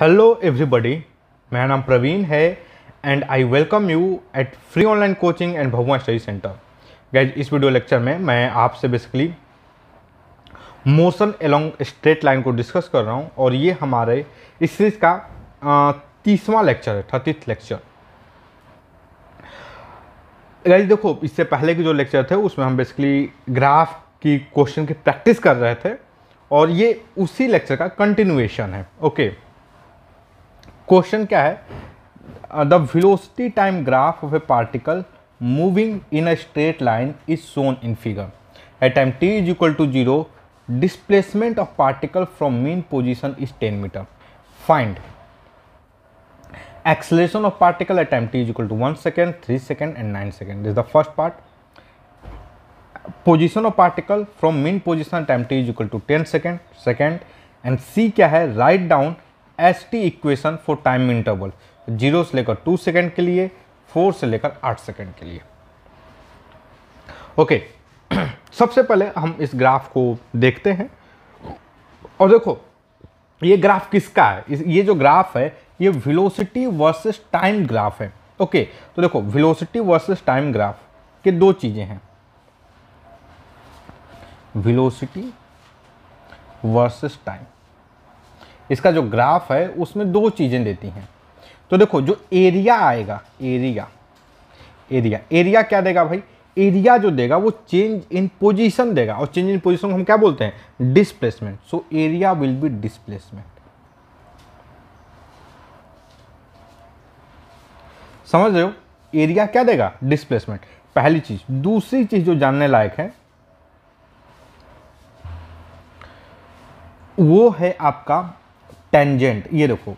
Hello everybody, मेरा नाम प्रवीण है and I welcome you at free online coaching and Bhagwan study centre. Guys, इस video lecture में मैं आपसे basically motion along straight line को डिस्कस कर रहा हूँ और ये हमारे इस सीरीज का 30वां लेक्चर है, 30th लेक्चर। गाइज देखो, इससे पहले के जो लेक्चर थे उसमें हम बेसिकली ग्राफ की क्वेश्चन की प्रैक्टिस कर रहे थे और ये उसी लेक्चर का कंटिन्यूएशन है। ओके, क्वेश्चन क्या है? The velocity time graph of a particle moving in a straight line is shown in figure. At time t is equal to 0 displacement of particle from mean position is 10 metre. Find acceleration of particle at time t is equal to 1 second, 3 second and 9 second. This is the first part. Position of particle from mean position at time t is equal to 10 second, second. And C क्या है? Write down ST equation for time interval 0 से लेकर 2 second के लिए, 4 से लेकर 8 second के लिए। ओके, सबसे पहले हम इस ग्राफ को देखते हैं और देखो ये ग्राफ किसका है। ये जो ग्राफ है ये वेलोसिटी वर्सेस टाइम ग्राफ है। ओके, तो देखो वेलोसिटी वर्सेस टाइम ग्राफ के दो चीजें हैं, वेलोसिटी वर्सेस टाइम। इसका जो ग्राफ है उसमें दो चीजें देती हैं। तो देखो जो एरिया आएगा, एरिया क्या देगा भाई? एरिया जो देगा वो चेंज इन पोजीशन देगा और चेंज इन पोजीशन को हम क्या बोलते हैं? Displacement. So area will B displacement. समझ रहे हो? एरिया क्या देगा? डिस्प्लेसमेंट, पहली चीज। दूसरी चीज जो जानने लायक है वो है आपका टेंजेंट। ये देखो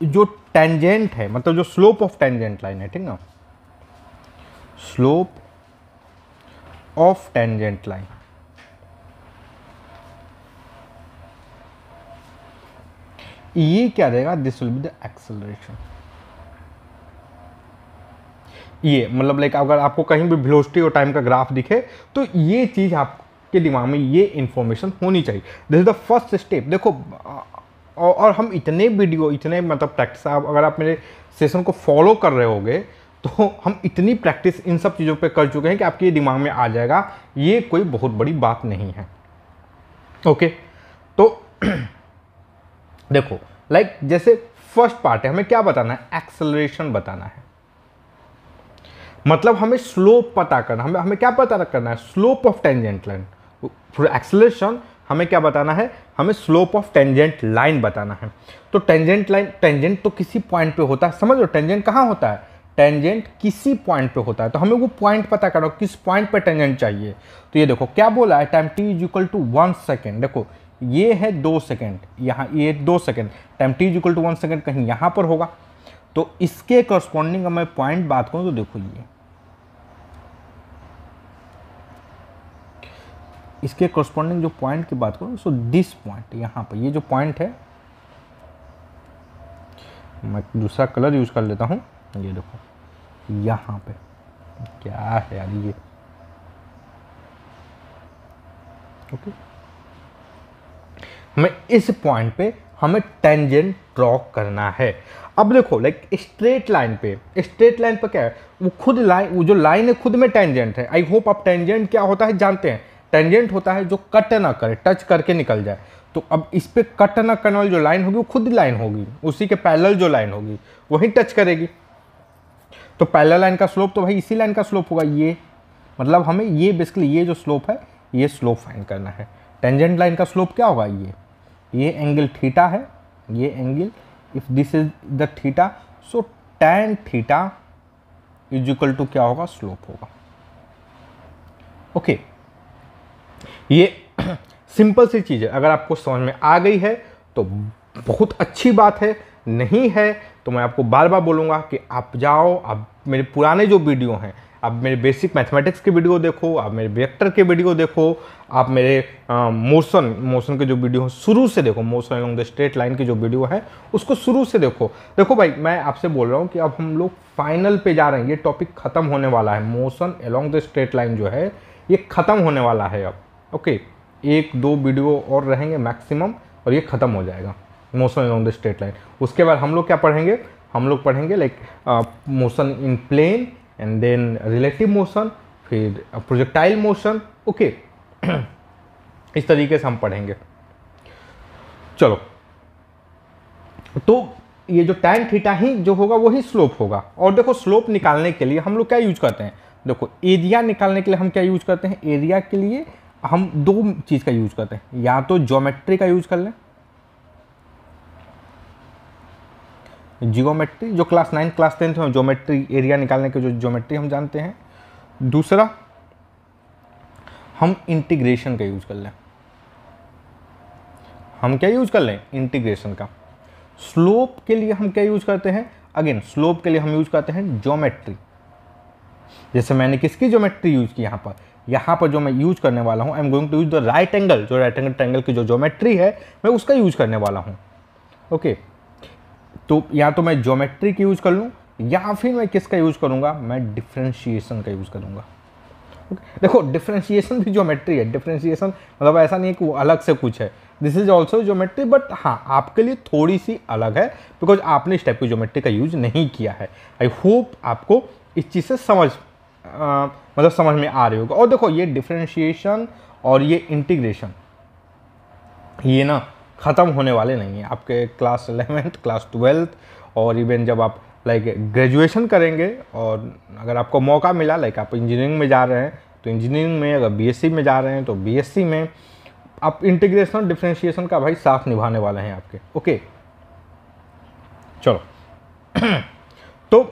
जो टेंजेंट है मतलब जो स्लोप ऑफ टेंजेंट लाइन है, ठीक ना, स्लोप ऑफ टेंजेंट लाइन। ये क्या देगा? This will be the acceleration. ये मतलब लाइक अगर आपको कहीं भी वेलोसिटी और टाइम का ग्राफ दिखे तो ये चीज आपके दिमाग में ये इंफॉर्मेशन होनी चाहिए। This is the first step. देखो और हम इतने वीडियो, इतने मतलब प्रैक्टिस, अगर आप मेरे सेशन को फॉलो कर रहे होगे तो हम इतनी प्रैक्टिस इन सब चीज़ों पे कर चुके हैं कि आपके दिमाग में आ जाएगा। ये कोई बहुत बड़ी बात नहीं है। ओके, तो देखो लाइक जैसे फर्स्ट पार्ट है, हमें क्या बताना है? एक्सेलरेशन बताना है। मतलब हमें स्लोप पता करना, हमें क्या पता करना है? Slope of tangent line. फिर एक्सेलरेशन हमें क्या बताना है? हमें स्लोप ऑफ टेंजेंट लाइन बताना है। तो टेंजेंट लाइन, टेंजेंट तो किसी पॉइंट पे होता है, समझ लो टेंजेंट कहाँ होता है? टेंजेंट किसी पॉइंट पे होता है। तो हमें वो पॉइंट पता करना, किस पॉइंट पे टेंजेंट चाहिए। तो ये देखो क्या बोला है? Time t is equal to 1 second. देखो ये है 2 सेकेंड, यहाँ ये 2 second, time t is equal to 1 second कहीं यहाँ पर होगा। तो इसके करस्पॉन्डिंग मैं पॉइंट बात करूँ तो देखो ये इसके करस्पॉन्डिंग जो पॉइंट की बात करूँ, सो दिस पॉइंट यहाँ पर, ये जो पॉइंट है, मैं दूसरा कलर यूज कर लेता हूँ। ये देखो यहाँ पे क्या है यार ये। ओके, हमें इस पॉइंट पे हमें टेंजेंट ड्रॉ करना है। अब देखो लाइक स्ट्रेट लाइन पे क्या है? वो खुद लाइन, वो जो लाइन है खुद में टेंजेंट है। आई होप आप टेंजेंट क्या होता है जानते हैं। टेंजेंट होता है जो कट ना करे, टच करके निकल जाए। तो अब इस पे कट ना करने वाली जो लाइन होगी वो खुद लाइन होगी, उसी के पैरेलल जो लाइन होगी वही टच करेगी। तो पैरेलल लाइन का स्लोप तो भाई इसी लाइन का स्लोप होगा। ये मतलब हमें ये बेसिकली ये जो स्लोप है ये स्लोप फाइंड करना है। टेंजेंट लाइन का स्लोप क्या होगा? ये एंगल थीटा है, ये angle, if this is the theta, so tan theta is equal to क्या होगा? स्लोप होगा। ओके, ये सिंपल सी चीज़ है। अगर आपको समझ में आ गई है तो बहुत अच्छी बात है, नहीं है तो मैं आपको बार बार बोलूँगा कि आप जाओ, आप मेरे पुराने जो वीडियो हैं, आप मेरे बेसिक मैथमेटिक्स के वीडियो देखो, आप मेरे वेक्टर के वीडियो देखो, आप मेरे मोशन के जो वीडियो हैं शुरू से देखो। Motion along the straight line की जो वीडियो है उसको शुरू से देखो। देखो भाई, मैं आपसे बोल रहा हूँ कि अब हम लोग फाइनल पे जा रहे हैं, ये टॉपिक ख़त्म होने वाला है। Motion along the straight line जो है ये ख़त्म होने वाला है अब। ओके, 1-2 वीडियो और रहेंगे मैक्सिमम और ये ख़त्म हो जाएगा। Motion along the straight line. उसके बाद हम लोग क्या पढ़ेंगे, हम लोग पढ़ेंगे like motion in plane and then relative motion, फिर प्रोजेक्टाइल मोशन। ओके, इस तरीके से हम पढ़ेंगे। चलो, तो ये जो tan थीटा ही जो होगा वही स्लोप होगा। और देखो स्लोप निकालने के लिए हम लोग क्या यूज करते हैं, देखो एरिया निकालने के लिए हम क्या यूज करते हैं, एरिया के लिए हम दो चीज का यूज करते हैं, या तो ज्योमेट्री का यूज कर लें, जियोमेट्री जो क्लास 9 क्लास 10 में ज्योमेट्री एरिया निकालने के जो ज्योमेट्री हम जानते हैं। दूसरा हम इंटीग्रेशन का यूज कर लें, हम क्या यूज कर लें, इंटीग्रेशन का। स्लोप के लिए हम क्या यूज करते हैं, अगेन स्लोप के लिए हम यूज करते हैं ज्योमेट्री। जैसे मैंने किसकी ज्योमेट्री यूज की यहाँ पर जो मैं यूज करने वाला हूँ, I am going to use the right angle, जो राइट एंगल ट्रायंगल की जो ज्योमेट्री है मैं उसका यूज करने वाला हूँ। ओके, तो या तो मैं ज्योमेट्री की यूज कर लूँ, या फिर मैं किसका यूज करूँगा, मैं डिफ्रेंशिएशन का यूज करूँगा। देखो डिफ्रेंशिएशन भी ज्योमेट्री है, डिफ्रेंशिएशन मतलब ऐसा नहीं है कि वो अलग से कुछ है, this is also geometry, but हाँ आपके लिए थोड़ी सी अलग है बिकॉज आपने इस टाइप की ज्योमेट्री का यूज नहीं किया है। आई होप आपको इस चीज़ से मतलब समझ में आ रही होगा। और देखो ये डिफ्रेंशिएशन और ये इंटीग्रेशन ये ना ख़त्म होने वाले नहीं है, आपके क्लास 11th क्लास 12th और इवन जब आप लाइक ग्रेजुएशन करेंगे, और अगर आपको मौका मिला लाइक आप इंजीनियरिंग में जा रहे हैं तो इंजीनियरिंग में, अगर बीएससी में जा रहे हैं तो बीएससी में आप इंटीग्रेशन डिफरेंशिएशन का भाई साथ निभाने वाले हैं आपके। ओके, चलो तो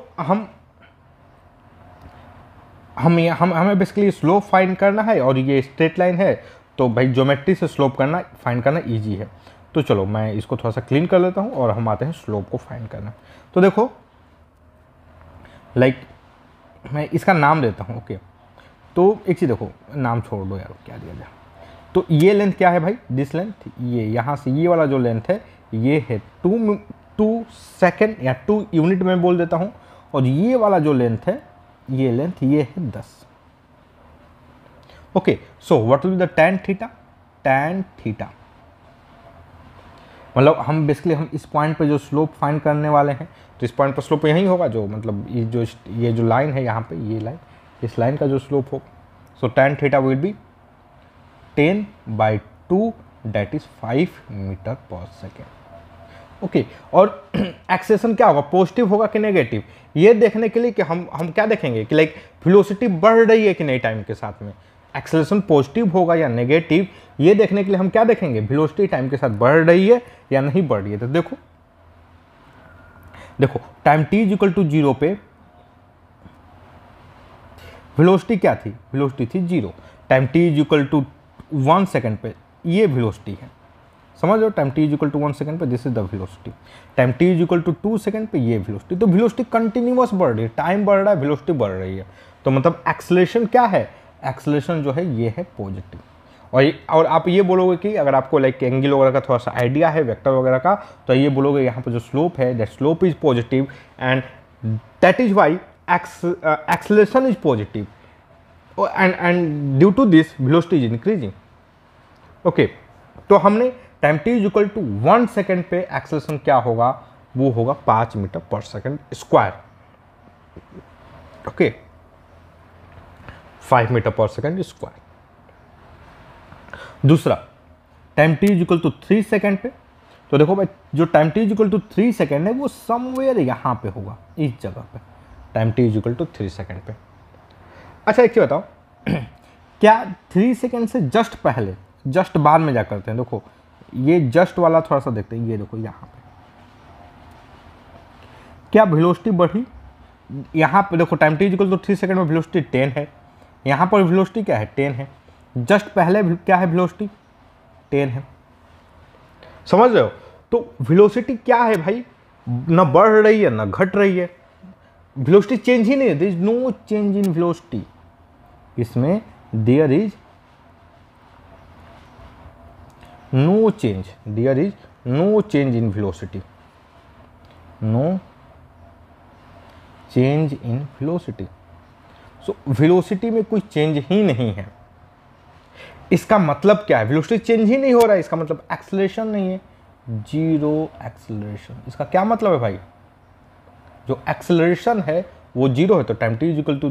हमें बेसिकली स्लोप फाइंड करना है, और ये स्ट्रेट लाइन है तो भाई ज्योमेट्री से स्लोप करना फाइंड करना इजी है। तो चलो मैं इसको थोड़ा सा क्लीन कर लेता हूँ और हम आते हैं स्लोप को फाइंड करना। तो देखो लाइक मैं इसका नाम देता हूँ। ओके, तो एक चीज़ देखो, नाम छोड़ दो यार, क्या दिया जाए। तो ये लेंथ क्या है भाई, दिस लेंथ, ये यहाँ से ये वाला जो लेंथ है ये है 2 सेकेंड या 2 यूनिट में बोल देता हूँ, और ये वाला जो लेंथ है ये लेंथ ये है 10। Okay, so what will be the tan theta, tan theta मतलब हम बेसिकली हम इस पॉइंट पे जो स्लोप फाइंड करने वाले हैं, तो इस पॉइंट पर स्लोप यही होगा, जो मतलब ये जो लाइन है यहाँ पे, ये लाइन, इस लाइन का जो स्लोप होगा, so tan theta will be 10/2 that is 5 metre पर सेकेंड। ओके, और एक्सेलेरेशन क्या होगा, पॉजिटिव होगा कि नेगेटिव, ये देखने के लिए कि हम क्या देखेंगे कि लाइक वेलोसिटी बढ़ रही है कि नहीं टाइम के साथ में, एक्सेलेरेशन पॉजिटिव होगा या नेगेटिव, ये देखने के लिए हम क्या देखेंगे, वेलोसिटी टाइम के साथ बढ़ रही है या नहीं बढ़ रही है। तो देखो time t is equal to 0 पे वेलोसिटी क्या थी, वेलोसिटी थी 0। Time t is equal to 1 second पे ये वेलोसिटी है, समझ लो, time t is equal to 1 second पे this is the velocity. Time t is equal to 2 second पे ये वेलोसिटी। तो वेलोसिटी कंटिन्यूअस बढ़ रही है, टाइम बढ़ रहा है, वेलोसिटी बढ़ रही है, तो मतलब एक्सेलरेशन क्या है, एक्सेलरेशन जो है ये है पॉजिटिव। और आप ये बोलोगे कि अगर आपको लाइक एंगल वगैरह का थोड़ा सा आइडिया है वेक्टर वगैरह का, तो ये बोलोगे यहाँ पर जो स्लोप है that slope is positive and that is why acceleration is positive and due to this velocity is increasing. Okay, तो हमने time t is equal to 1 second पे एक्सेलरेशन क्या होगा, वो होगा 5 मीटर पर सेकेंड स्क्वायर। ओके, 5 मीटर पर second square. दूसरा time t is equal to 3 second पे, तो देखो भाई जो time t is equal to 3 second है वो समवेयर यहाँ पे होगा, इस जगह पे time t is equal to 3 second पे। अच्छा एक चीज बताओ, क्या 3 सेकेंड से जस्ट पहले, जस्ट बाद में जा करते हैं, देखो ये जस्ट वाला थोड़ा सा देखते हैं, ये देखो यहाँ पे क्या वेलोसिटी बढ़ी, यहाँ पे देखो time t is equal to 3 second में वेलोसिटी 10 है, यहाँ पर वेलोसिटी क्या है 10 है, जस्ट पहले क्या है वेलोसिटी 10 है, समझ रहे हो। तो वेलोसिटी क्या है भाई, ना बढ़ रही है ना घट रही है, वेलोसिटी चेंज ही नहीं है, there is no change in velocity, इसमें there is no change, there is no change in velocity, no change in velocity. So velocity में कोई चेंज ही नहीं है, इसका मतलब क्या है, वेलोसिटी चेंज ही नहीं हो रहा है, इसका मतलब एक्सेलरेशन नहीं है, जीरो एक्सेलरेशन। इसका क्या मतलब है भाई, जो एक्सेलरेशन है वो जीरो है, तो time t is equal to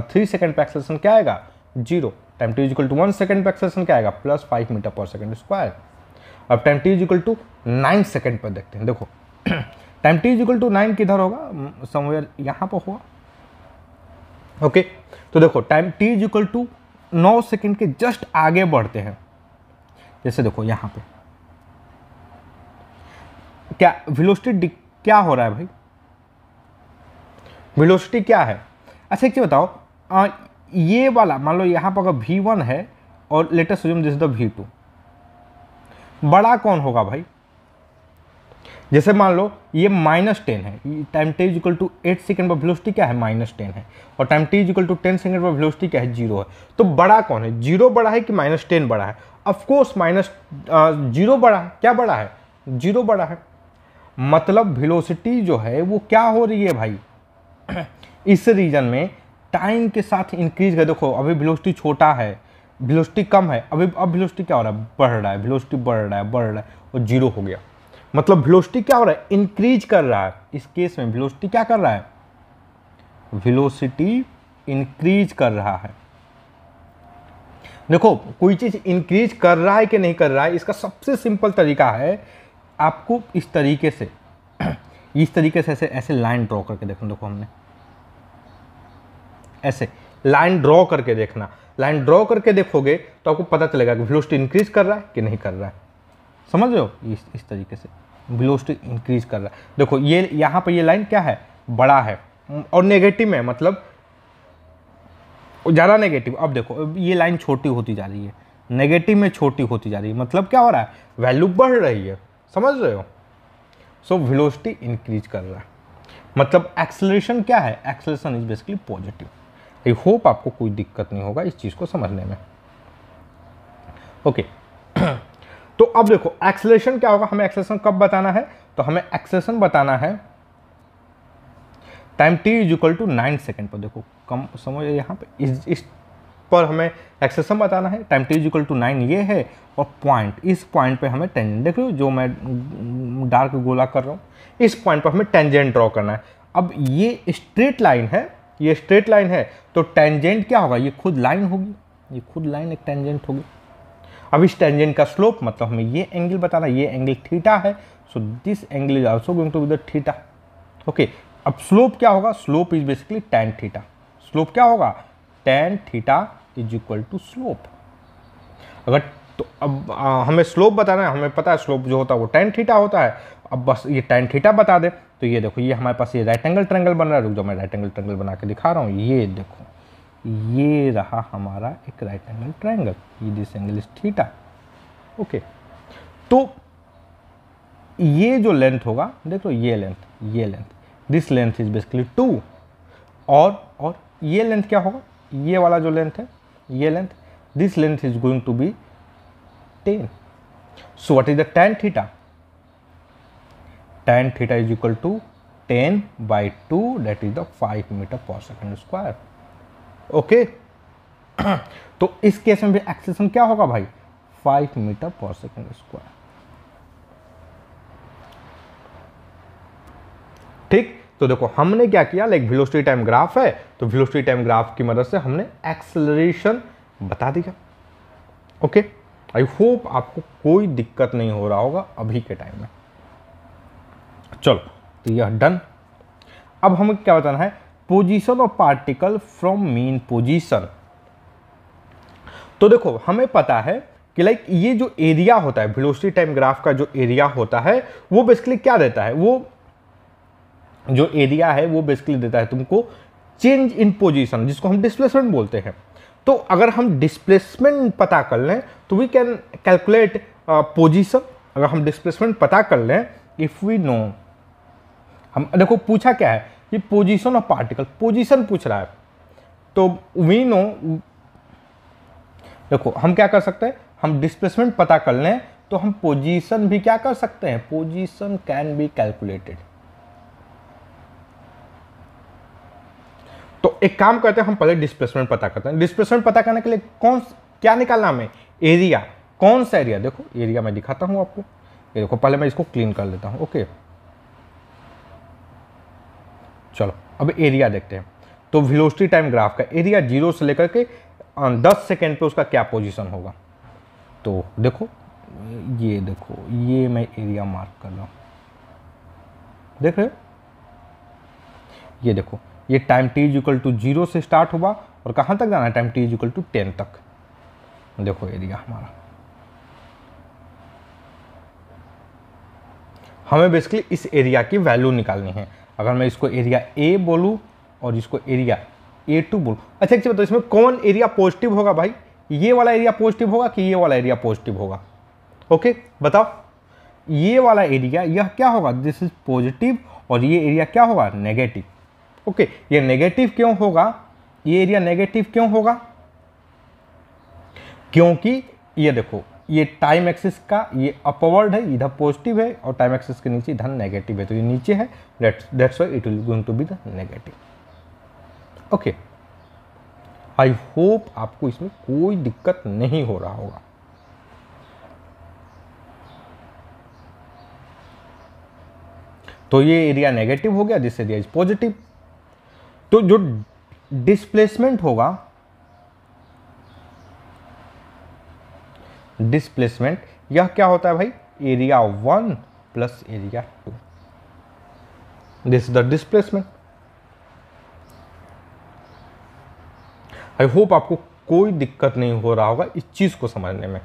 3 second पे एक्सेलरेशन क्या आएगा, zero. Time t is equal to 1 second पे एक्सेलरेशन क्या आएगा, प्लस 5 मीटर पर सेकेंड स्क्वायर। अब time t is equal to 9 second पर देखते हैं। देखो time t is equal to 9 किधर होगा, समवेयर यहाँ पर होगा। ओके तो देखो time t is equal to 9 second के जस्ट आगे बढ़ते हैं। जैसे देखो यहाँ पे क्या वेलोसिटी क्या हो रहा है भाई, वेलोसिटी क्या है। अच्छा एक चीज बताओ, ये वाला मान लो यहाँ पर अगर v1 है और latest assume this is the v2, बड़ा कौन होगा भाई। जैसे मान लो ये -10 है, time t is equal to 8 second पर वेलोसिटी क्या है, -10 है, और time t is equal to 10 second पर वेलोसिटी क्या है, 0 है। तो बड़ा कौन है, 0 बड़ा है कि -10 बड़ा है। ऑफकोर्स -0 बड़ा है। क्या बड़ा है, 0 बड़ा है। मतलब वेलोसिटी जो है वो क्या हो रही है भाई, इस रीजन में टाइम के साथ इंक्रीज कर। देखो अभी वेलोसिटी छोटा है, वेलोसिटी कम है, अभी अब वेलोसिटी क्या हो रहा है, बढ़ रहा है, वेलोसिटी बढ़ रहा है और 0 हो गया। मतलब वेलोसिटी क्या हो रहा है, इंक्रीज कर रहा है। इस केस में वेलोसिटी क्या कर रहा है, वेलोसिटी इंक्रीज कर रहा है। देखो कोई चीज इंक्रीज कर रहा है कि नहीं कर रहा है, इसका सबसे सिंपल तरीका है आपको इस तरीके से ऐसे लाइन ड्रॉ करके देखना। देखो हमने ऐसे लाइन ड्रॉ करके देखना, लाइन ड्रॉ करके देखोगे तो आपको पता चलेगा कि वेलोसिटी इंक्रीज कर रहा है कि नहीं कर रहा है। समझ रहे हो, इस तरीके से वेलोसिटी इंक्रीज कर रहा है। देखो ये यहाँ पर ये लाइन क्या है, बड़ा है और नेगेटिव में, मतलब ज़्यादा नेगेटिव। अब देखो ये लाइन छोटी होती जा रही है, नेगेटिव में छोटी होती जा रही है, मतलब क्या हो रहा है, वैल्यू बढ़ रही है। समझ रहे हो, सो वेलोसिटी इंक्रीज कर रहा है। मतलब एक्सेलरेशन क्या है, acceleration is basically positive. I hope आपको कोई दिक्कत नहीं होगा इस चीज़ को समझने में। ओके तो अब देखो एक्सेलरेशन क्या होगा, हमें एक्सेलरेशन कब बताना है, तो हमें एक्सेलरेशन बताना है time t is equal to 9 second पर। देखो कम समझ यहाँ पे इस पर हमें एक्सेलरेशन बताना है, time t is equal to 9 ये है, और पॉइंट, इस पॉइंट पे हमें टेंजेंट, देख रहे हो जो मैं डार्क गोला कर रहा हूँ, इस पॉइंट पर हमें टेंजेंट ड्रॉ करना है। अब ये स्ट्रेट लाइन है, ये स्ट्रेट लाइन है, तो टेंजेंट क्या होगा, ये खुद लाइन होगी, ये खुद लाइन एक टेंजेंट होगी। अब इस टेंजेंट का स्लोप, मतलब हमें ये एंगल बताना, ये एंगल थीटा है, so this angle is also going to be the theta. Okay अब स्लोप क्या होगा, slope is basically tan theta. Slope क्या होगा, tan theta is equal to slope. अगर तो अब हमें स्लोप बताना है, हमें पता है स्लोप जो होता है वो tan थीटा होता है। अब बस ये tan थीटा बता दे तो ये देखो ये हमारे पास ये राइट एंगल ट्रायंगल बन रहा है। रुक जाओ मैं राइट एंगल ट्रायंगल बना के दिखा रहा हूँ। ये देखो ये रहा हमारा एक राइट एंगल ट्रायंगल, ये this angle is theta. Okay तो ये जो लेंथ होगा, देखो ये length this length is basically 2, और ये लेंथ क्या होगा, ये वाला जो लेंथ है, ये length, this length is going to be 10। So what is the tan theta, tan theta is equal to 10/2 that is the 5 metre पर सेकेंड स्क्वायर। ओके तो इस केस में भी एक्सेलरेशन क्या होगा भाई, 5 मीटर पर सेकेंड स्क्वायर। ठीक तो देखो हमने क्या किया, लाइक वेलोसिटी टाइम ग्राफ है, तो वेलोसिटी टाइम ग्राफ की मदद से हमने एक्सेलरेशन बता दिया। ओके आई होप आपको कोई दिक्कत नहीं हो रहा होगा अभी के टाइम में। चलो तो यह डन। अब हमें क्या बताना है, position of particle from mean position. तो देखो हमें पता है कि लाइक ये जो एरिया होता है, वेलोसिटी टाइम ग्राफ का जो एरिया होता है वो बेसिकली क्या देता है, वो जो एरिया है वो बेसिकली देता है तुमको चेंज इन पोजीशन, जिसको हम डिस्प्लेसमेंट बोलते हैं। तो अगर हम डिस्प्लेसमेंट पता कर लें तो वी कैन कैलकुलेट पोजीशन। अगर हम डिस्प्लेसमेंट पता कर लें, इफ वी नो, हम देखो पूछा क्या है, ये पोजीशन ऑफ पार्टिकल, पोजीशन पूछ रहा है, तो वी नो, देखो हम क्या कर सकते हैं, हम डिस्प्लेसमेंट पता कर लें तो हम पोजीशन भी क्या कर सकते हैं, पोजीशन कैन बी कैलकुलेटेड। तो एक काम करते हैं, हम पहले डिस्प्लेसमेंट पता करते हैं। डिस्प्लेसमेंट पता करने के लिए क्या निकालना हमें, एरिया। कौन सा एरिया, देखो एरिया मैं दिखाता हूं आपको, ये देखो, पहले मैं इसको क्लीन कर लेता हूँ। ओके, चलो अब एरिया देखते हैं। तो वेलोसिटी टाइम ग्राफ का एरिया 0 से लेकर के 10 सेकेंड पे उसका क्या पोजीशन होगा। तो देखो, ये देखो, ये मैं एरिया मार्क कर रहा हूँ, देख रहे हो, ये देखो, ये टाइम t इक्वल टू 0 से स्टार्ट हुआ और कहाँ तक जाना है, टाइम t इक्वल टू 10 तक। देखो एरिया हमारा, हमें बेसिकली इस एरिया की वैल्यू निकालनी है। अगर मैं इसको एरिया A बोलूँ और इसको एरिया A2 बोलूँ, अच्छा एक चीज़ बताओ, इसमें कौन एरिया पॉजिटिव होगा भाई, ये वाला एरिया पॉजिटिव होगा कि ये वाला एरिया पॉजिटिव होगा। ओके बताओ, ये वाला एरिया यह क्या होगा, दिस इज पॉजिटिव, और ये एरिया क्या होगा, नेगेटिव। ओके, ये नेगेटिव क्यों होगा, ये एरिया नेगेटिव क्यों होगा, क्योंकि ये देखो, ये टाइम एक्सिस का ये अपवर्ड है, इधर पॉजिटिव है, और टाइम एक्सिस के नीचे इधर नेगेटिव है, तो ये नीचे है, that's why it will going to be the negative. Okay, I hope आपको इसमें कोई दिक्कत नहीं हो रहा होगा। तो ये एरिया नेगेटिव हो गया, दिस एरिया इज पॉजिटिव। तो जो डिस्प्लेसमेंट होगा, डिस्प्लेसमेंट यह क्या होता है भाई, area 1 plus area 2, this is the displacement. I hope आपको कोई दिक्कत नहीं हो रहा होगा इस चीज को समझने में।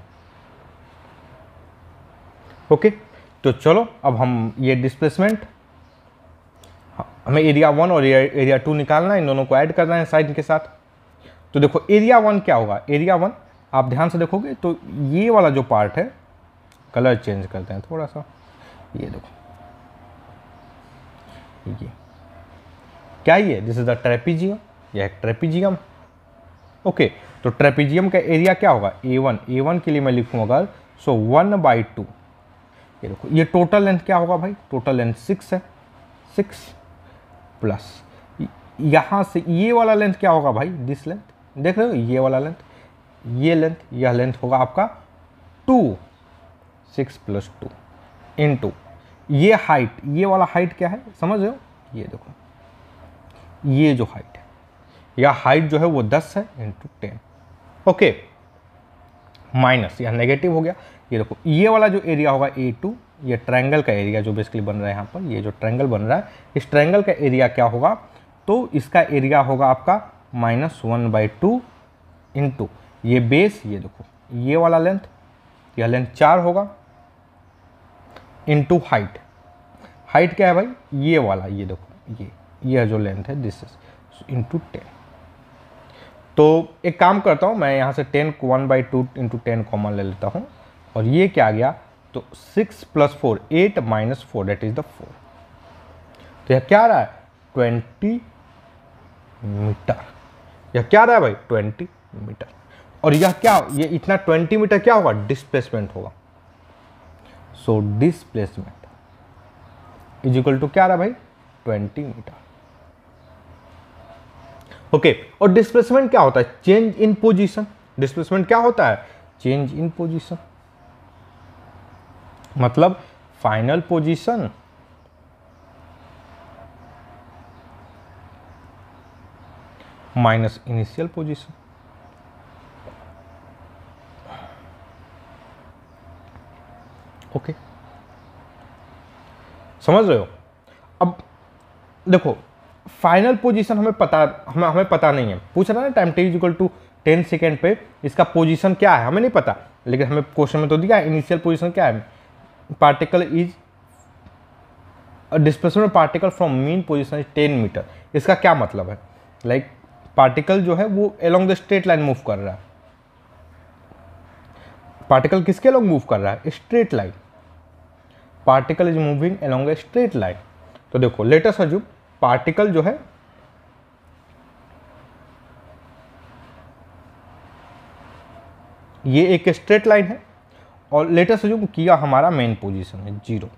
ओके, तो चलो अब हम ये डिस्प्लेसमेंट, हमें एरिया 1 और एरिया 2 निकालना है, इन दोनों को ऐड करना है साइन के साथ। तो देखो एरिया 1 क्या होगा, एरिया 1 आप ध्यान से देखोगे तो ये वाला जो पार्ट है, कलर चेंज करते हैं थोड़ा सा, ये देखो, ये क्या, ये दिस इज द ट्रेपीजियम, यह एक ट्रेपीजियम। ओके, तो ट्रेपीजियम का एरिया क्या होगा, A1 के लिए मैं लिखूँ अगर, सो 1/2, ये देखो, ये टोटल लेंथ क्या होगा भाई, टोटल लेंथ 6 है, 6 प्लस यहाँ से ये वाला लेंथ क्या होगा भाई, दिस लेंथ, देख रहे हो, ये वाला लेंथ, ये लेंथ, यह लेंथ होगा आपका 2, 6 + 2 इंटू ये हाइट, ये वाला हाइट क्या है समझ रहे हो, ये देखो, ये जो हाइट है, या हाइट जो है वो 10 है इंटू 10। ओके, माइनस यह नेगेटिव हो गया। ये देखो, ये वाला जो एरिया होगा A2, ये ट्रायंगल का एरिया जो बेसिकली बन रहा है यहाँ पर, ये जो ट्रायंगल बन रहा है, इस ट्रायंगल का एरिया क्या होगा, तो इसका एरिया होगा आपका -1/2 इंटू ये बेस, ये देखो, ये वाला लेंथ, यह लेंथ 4 होगा, इंटू हाइट, हाइट क्या है भाई, ये वाला, ये देखो, ये जो लेंथ है दिस इज इंटू 10। तो एक काम करता हूँ मैं, यहाँ से 10 को 1/2 इंटू 10 कॉमन ले लेता हूँ, और ये क्या आ गया, तो 6 + 4 8 - 4 दैट इज द 4। तो यह क्या आ रहा है, 20 मीटर, यह क्या आ रहा है भाई, 20 मीटर। और यह क्या, ये इतना 20 मीटर क्या होगा, डिस्प्लेसमेंट होगा। So displacement is equal to क्या आ रहा है भाई, 20 मीटर। ओके, और डिस्प्लेसमेंट क्या होता है, चेंज इन पोजीशन। डिस्प्लेसमेंट क्या होता है, चेंज इन पोजीशन, मतलब final position minus initial position. Okay, समझ रहे हो। अब देखो, फाइनल पोजीशन हमें पता नहीं है, पूछ रहा है ना, time t equal to 10 second पे इसका पोजीशन क्या है, हमें नहीं पता, लेकिन हमें क्वेश्चन में तो दिया है इनिशियल पोजीशन क्या है, particle is displacement particle from mean position is 10 metre. इसका क्या मतलब है, लाइक पार्टिकल जो है वो along the straight line move कर रहा है। पार्टिकल किसके अलोंग मूव कर रहा है, straight line, particle is moving along a straight line. तो देखो, लेट अस अज्यूम पार्टिकल जो है ये एक स्ट्रेट लाइन है, और लेट अस अज्यूम किया हमारा मेन पोजीशन है 0,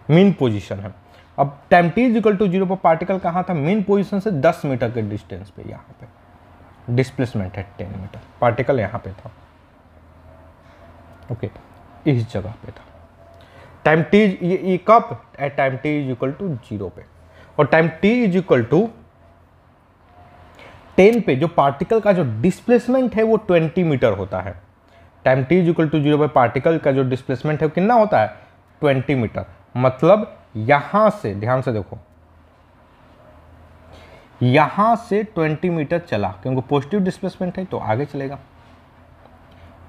मेन पोजीशन है। अब टाइम t इक्वल टू 0 पर पार्टिकल कहाँ था, मेन पोजीशन से 10 मीटर के डिस्टेंस पे, यहाँ पे डिस्प्लेसमेंट है 10 मीटर, पार्टिकल यहाँ पे था। ओके, इस जगह पे था। टाइम टी, ये कब, at time t is equal to 0 पे, और time t is equal to 10 पे जो पार्टिकल का जो डिस्प्लेसमेंट है वो 20 मीटर होता है। Time t is equal to 0 पे पार्टिकल का जो डिस्प्लेसमेंट है वो कितना होता है, 20 मीटर। मतलब यहां से, ध्यान से देखो, यहां से 20 मीटर चला, क्योंकि पॉजिटिव डिस्प्लेसमेंट है तो आगे चलेगा।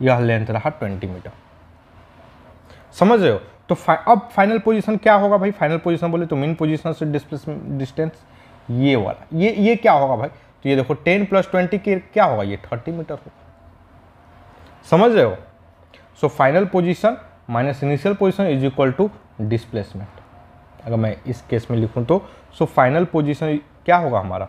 यह लेंथ रहा 20 मीटर, समझ रहे हो। तो अब फाइनल पोजीशन क्या होगा भाई, फाइनल पोजीशन बोले तो मीन पोजीशन से डिस्प्लेसमेंट डिस्टेंस ये वाला, ये क्या होगा भाई, तो ये देखो 10 + 20 के क्या होगा, ये 30 मीटर होगा, समझ रहे हो। So final position minus initial position is equal to displacement. अगर मैं इस केस में लिखूं तो सो फाइनल पोजीशन क्या होगा हमारा,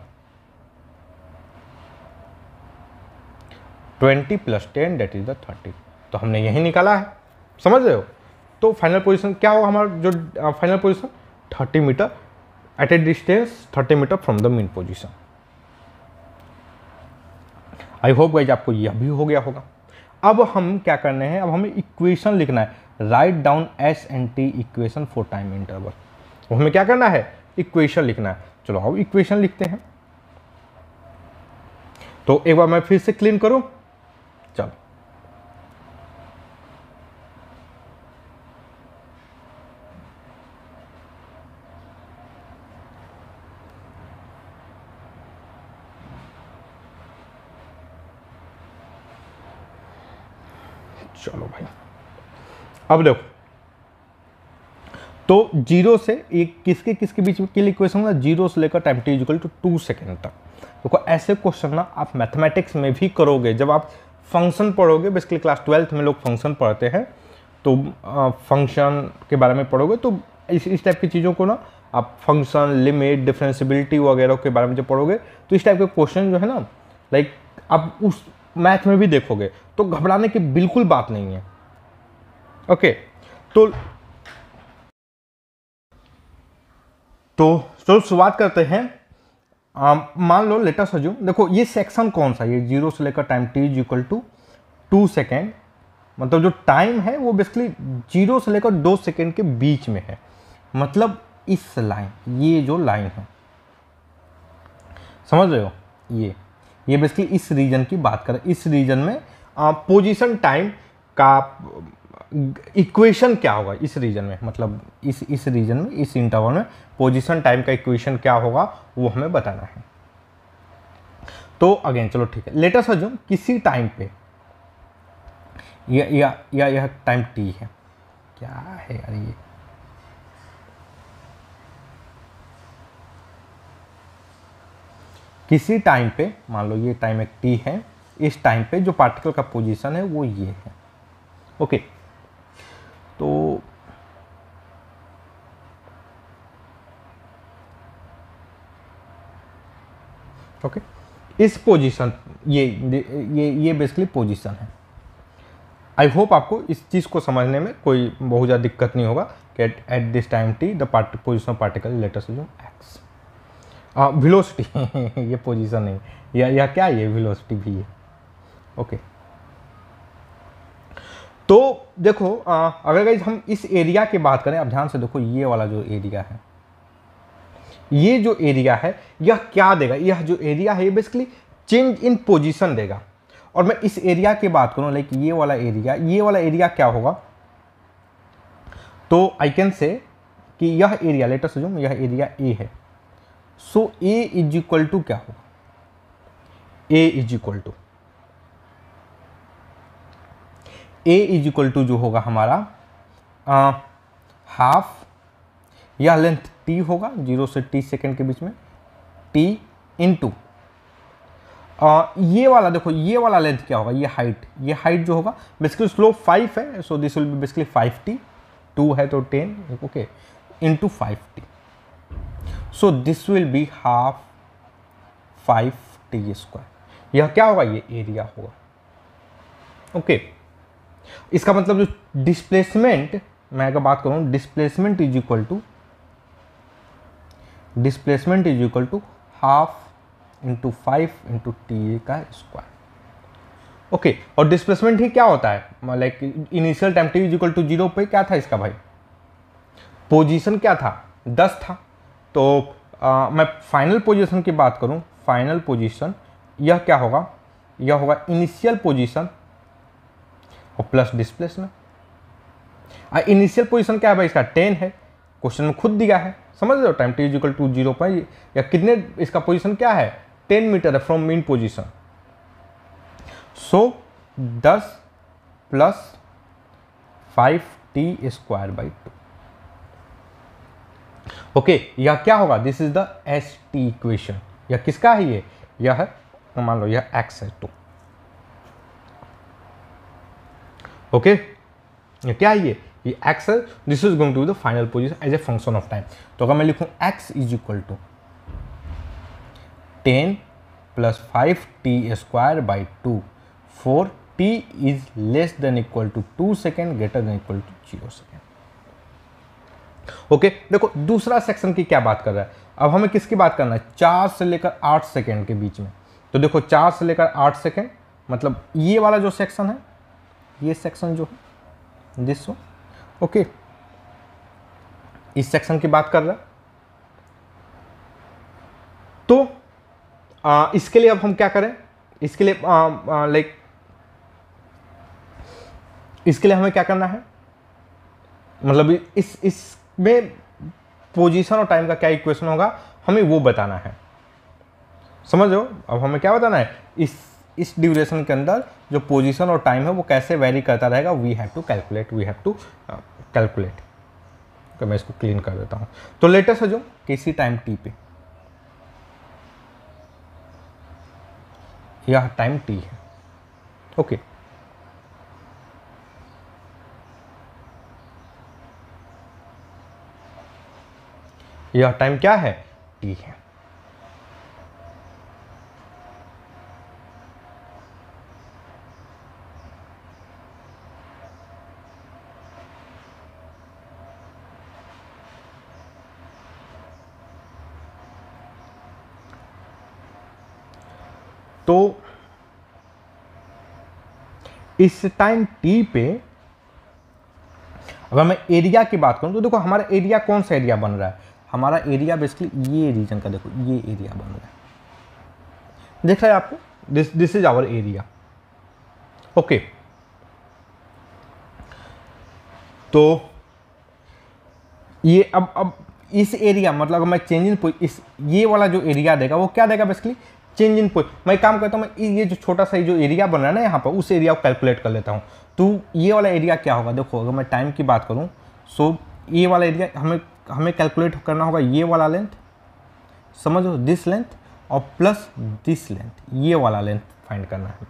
20 + 10 दैट इज द 30। तो हमने यही निकाला है, समझ रहे हो। तो फाइनल पोजीशन क्या होगा हमारा, जो final position 30 metre at a distance 30 metre from the mean position. I hope guys आपको यह भी हो गया होगा। अब हम क्या करने हैं, अब हमें इक्वेशन लिखना है, write down S and T equation for time interval. वो हमें क्या करना है, इक्वेशन लिखना है। चलो अब इक्वेशन लिखते हैं। तो एक बार मैं फिर से क्लीन करूं, चलो चलो भाई, अब देखो, तो 0 से एक किसके किसके बीच के लिए इक्वेशन होगा, 0 से लेकर time t equal to 2 second तक। देखो ऐसे क्वेश्चन ना आप मैथमेटिक्स में भी करोगे, जब आप फंक्शन पढ़ोगे, बेसिकली क्लास 12th में लोग फंक्शन पढ़ते हैं, तो फंक्शन के बारे में पढ़ोगे, तो इस टाइप की चीज़ों को ना आप फंक्शन, लिमिट, डिफरेंशियबिलिटी वगैरह के बारे में जब पढ़ोगे, तो इस टाइप के क्वेश्चन जो है ना, लाइक आप उस मैथ में भी देखोगे, तो घबराने की बिल्कुल बात नहीं है। ओके, तो शुरुआत करते हैं। मान लो लेट अस अज्यूम, देखो ये सेक्शन कौन सा, ये 0 से लेकर time t is equal to 2 second, मतलब जो टाइम है वो बेसिकली 0 से लेकर 2 सेकेंड के बीच में है। मतलब इस लाइन, ये जो लाइन है, समझ रहे हो, ये बेसिकली इस रीजन की बात करें। इस रीजन में पोजीशन टाइम का इक्वेशन क्या होगा इस रीजन में, मतलब इस रीजन में, इस इंटरवल में पोजीशन टाइम का इक्वेशन क्या होगा वो हमें बताना है। तो अगेन चलो ठीक है, लेट अस अज्यूम किसी टाइम पे यह टाइम टी है, क्या है यार ये, किसी टाइम पे मान लो ये टाइम एक टी है, इस टाइम पे जो पार्टिकल का पोजीशन है वो ये है। ओके, तो ओके, इस पोजीशन, ये बेसिकली पोजीशन है। आई होप आपको इस चीज़ को समझने में कोई बहुत ज़्यादा दिक्कत नहीं होगा कि at this time T the position of particle let us assume x. Velocity ये पोजीशन नहीं, या क्या, ये वेलोसिटी भी है। ओके, तो देखो अगर गाइस हम इस एरिया की बात करें, अब ध्यान से देखो, ये वाला जो एरिया है, ये जो एरिया है यह क्या देगा, यह जो एरिया है ये बेसिकली चेंज इन पोजीशन देगा। और मैं इस एरिया की बात करूं, लाइक ये वाला एरिया क्या होगा, तो आई कैन से कि यह एरिया, लेट अस अज्यूम यह एरिया ए है। सो ए इज इक्वल टू क्या होगा, ए इज इक्वल टू जो होगा हमारा हाफ, यह लेंथ टी होगा 0 से t सेकेंड के बीच में, t इंटू ये वाला, देखो ये वाला लेंथ क्या होगा, ये हाइट जो होगा, बेसिकली स्लोप 5 है, so this will be basically 5t, 2 है तो 10, okay, into 5t, so this will be half 5t²। यह क्या होगा, ये एरिया होगा। ओके, इसका मतलब जो डिस्प्लेसमेंट, मैं अगर बात करूं, displacement is equal to half into 5 into t का स्क्वायर। ओके, और डिस्प्लेसमेंट ही क्या होता है, like initial time t is equal to 0 पे क्या था इसका भाई, पोजीशन क्या था, 10 था। तो मैं फाइनल पोजीशन की बात करूं, फाइनल पोजीशन यह क्या होगा, यह होगा इनिशियल पोजीशन और प्लस डिस्प्लेसमेंट। इनिशियल पोजीशन क्या है भाई, इसका 10 है, क्वेश्चन में खुद दिया है, समझ रहे हो। टाइम t इक्वल टू 0 पर या कितने, इसका पोजीशन क्या है 10 मीटर है from mean position. So 10 plus 5t square by 2। Okay, यह क्या होगा, this is the S T equation. यह किसका है, यह है, मान लो यह x है 2। ओके, ये क्या है, ये x है, this is going to the final position as a function of time. तो अगर मैं लिखूं x is equal to 10 plus 5t square by 2 4 t is less than equal to 2 second greater than equal to 0 second. Okay, देखो दूसरा section की क्या बात कर रहा है, अब हमें किसकी बात करना है, 4 से लेकर 8 सेकेंड के बीच में। तो देखो 4 से लेकर 8 सेकेंड मतलब ये वाला जो सेक्शन है, ये सेक्शन जो है दिस वन। ओके, इस सेक्शन की बात कर रहा है। तो इसके लिए अब हम क्या करें, इसके लिए लाइक इसके लिए हमें क्या करना है, मतलब इसमें पोजीशन और टाइम का क्या इक्वेशन होगा हमें वो बताना है, समझ लो। अब हमें क्या बताना है, इस ड्यूरेशन के अंदर जो पोजीशन और टाइम है वो कैसे वेरी करता रहेगा, वी हैव टू कैलकुलेट। तो मैं इसको क्लीन कर देता हूँ। तो लेटेस्ट है जो किसी टाइम टी पे, यह टाइम टी है। ओके, यह टाइम क्या है, टी है। तो इस टाइम टी पे अगर मैं एरिया की बात करूं तो देखो हमारा एरिया कौन सा एरिया बन रहा है, हमारा एरिया बेसिकली ये रीजन का, देखो ये एरिया बन रहा है, देख रहा है आपको, this is our area. Okay, तो ये अब इस एरिया मतलब अगर मैं चेंज इन इस ये वाला जो एरिया देगा वो क्या देगा, बेसिकली चेंज इन पॉइंट। मैं काम करता हूँ, मैं ये जो छोटा सा जो एरिया बन रहा है ना यहाँ पर, उस एरिया को कैलकुलेट कर लेता हूँ। तो ये वाला एरिया क्या होगा, देखो अगर मैं टाइम की बात करूँ, सो ये वाला एरिया हमें कैलकुलेट करना होगा, ये वाला लेंथ, समझो दिस लेंथ, और प्लस दिस लेंथ, ये वाला लेंथ फाइंड करना है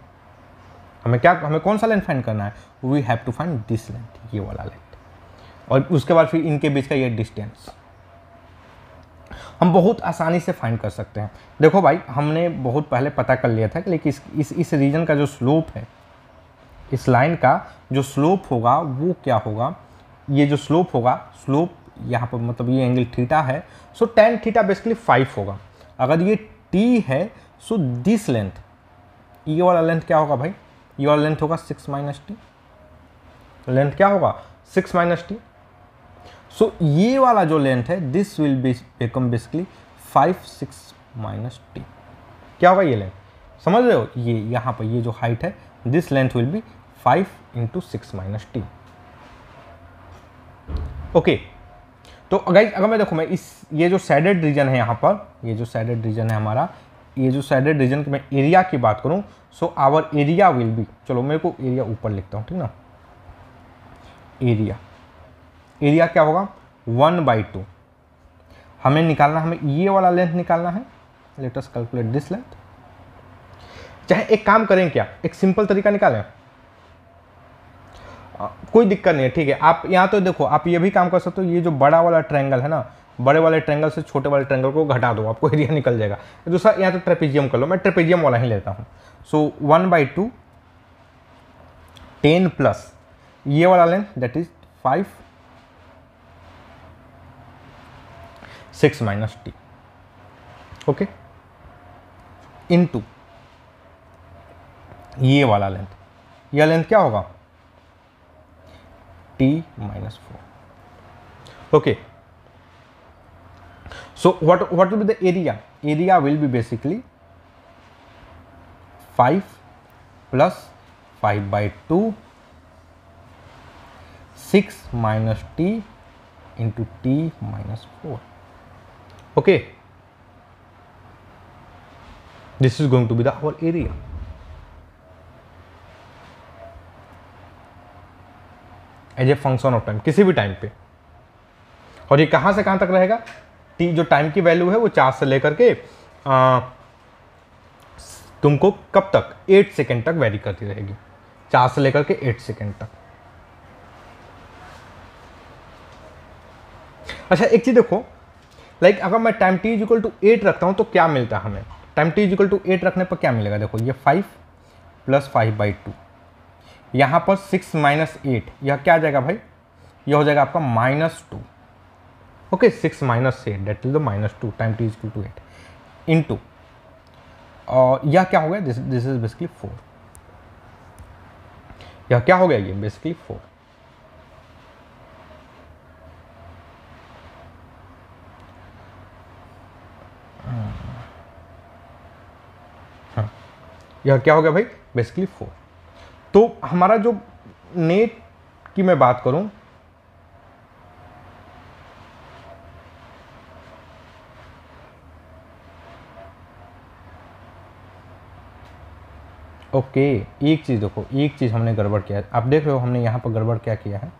हमें कौन सा लेंथ फाइंड करना है, we have to find this length, ये वाला लेंथ, और उसके बाद फिर इनके बीच का ये डिस्टेंस हम बहुत आसानी से फाइंड कर सकते हैं। देखो भाई, हमने बहुत पहले पता कर लिया था कि लेकिन इस रीजन का जो स्लोप है, इस लाइन का जो स्लोप होगा वो क्या होगा, ये जो स्लोप होगा, स्लोप यहाँ पर मतलब ये एंगल थीटा है, सो tan थीटा बेसिकली 5 होगा। अगर ये t है, सो दिस लेंथ, ये वाला लेंथ क्या होगा भाई, ये वाला लेंथ होगा 6 माइनस टी, लेंथ क्या होगा 6 माइनस टी। सो ये वाला जो लेंथ है, this will become basically 5 6 minus T. क्या होगा ये लेंथ, समझ रहे हो, ये यहाँ पर ये जो हाइट है, this length will be 5 into 6 minus T. Okay, तो अगर मैं देखो, मैं ये जो सैडेड रीजन है यहाँ पर, ये जो सैडेड रीजन है हमारा, ये जो सैडेड रीजन की मैं एरिया की बात करूँ, so our area will be, चलो मेरे को एरिया ऊपर लिखता हूँ, ठीक ना, एरिया क्या होगा 1/2। हमें निकालना, हमें ये वाला लेंथ निकालना है, let us calculate this length. चाहे एक काम करें, क्या एक सिंपल तरीका निकालें, कोई दिक्कत नहीं है, ठीक है। आप यहाँ तो देखो, आप ये भी काम कर सकते हो, ये जो बड़ा वाला ट्रायंगल है ना, बड़े वाले ट्रायंगल से छोटे वाले ट्रायंगल को घटा दो, आपको एरिया निकल जाएगा। दूसरा यहाँ तो ट्रेपेजियम कर लो, मैं ट्रेपेजियम वाला ही लेता हूँ। सो 1/2 10 प्लस ये वाला length that is 5 6 minus T, okay, into ये वाला लेंथ, यह लेंथ क्या होगा t -4। Okay, So what will be the area? Area will be basically 5 plus 5 by 2 6 minus t into t minus 4. Okay, this is going to be the our area. As a function of time, किसी भी time पे। और ये कहाँ से कहाँ तक रहेगा? टी जो टाइम की वैल्यू है वो 4 से लेकर के तुमको कब तक 8 सेकेंड तक वेरी करती रहेगी, 4 से लेकर के 8 सेकेंड तक। अच्छा एक चीज देखो, लाइक अगर मैं टाइम t इक्वल टू 8 रखता हूं तो क्या मिलता है हमें? टाइम t इक्वल टू 8 रखने पर क्या मिलेगा? देखो ये 5 प्लस 5 बाई 2, यहाँ पर 6 माइनस 8, यह क्या आ जाएगा भाई? यह हो जाएगा आपका -2। Okay, 6 minus 8 that is the -2 time t equal to 8 into, और यह क्या हो गया? This is basically 4। यह क्या हो गया? ये बेसिकली 4। हाँ, यह क्या हो गया भाई? बेसिकली 4। तो हमारा जो नेट की मैं बात करूं, ओके एक चीज देखो, एक चीज हमने गड़बड़ किया है। आप देख रहे हो हमने यहाँ पर गड़बड़ क्या किया है?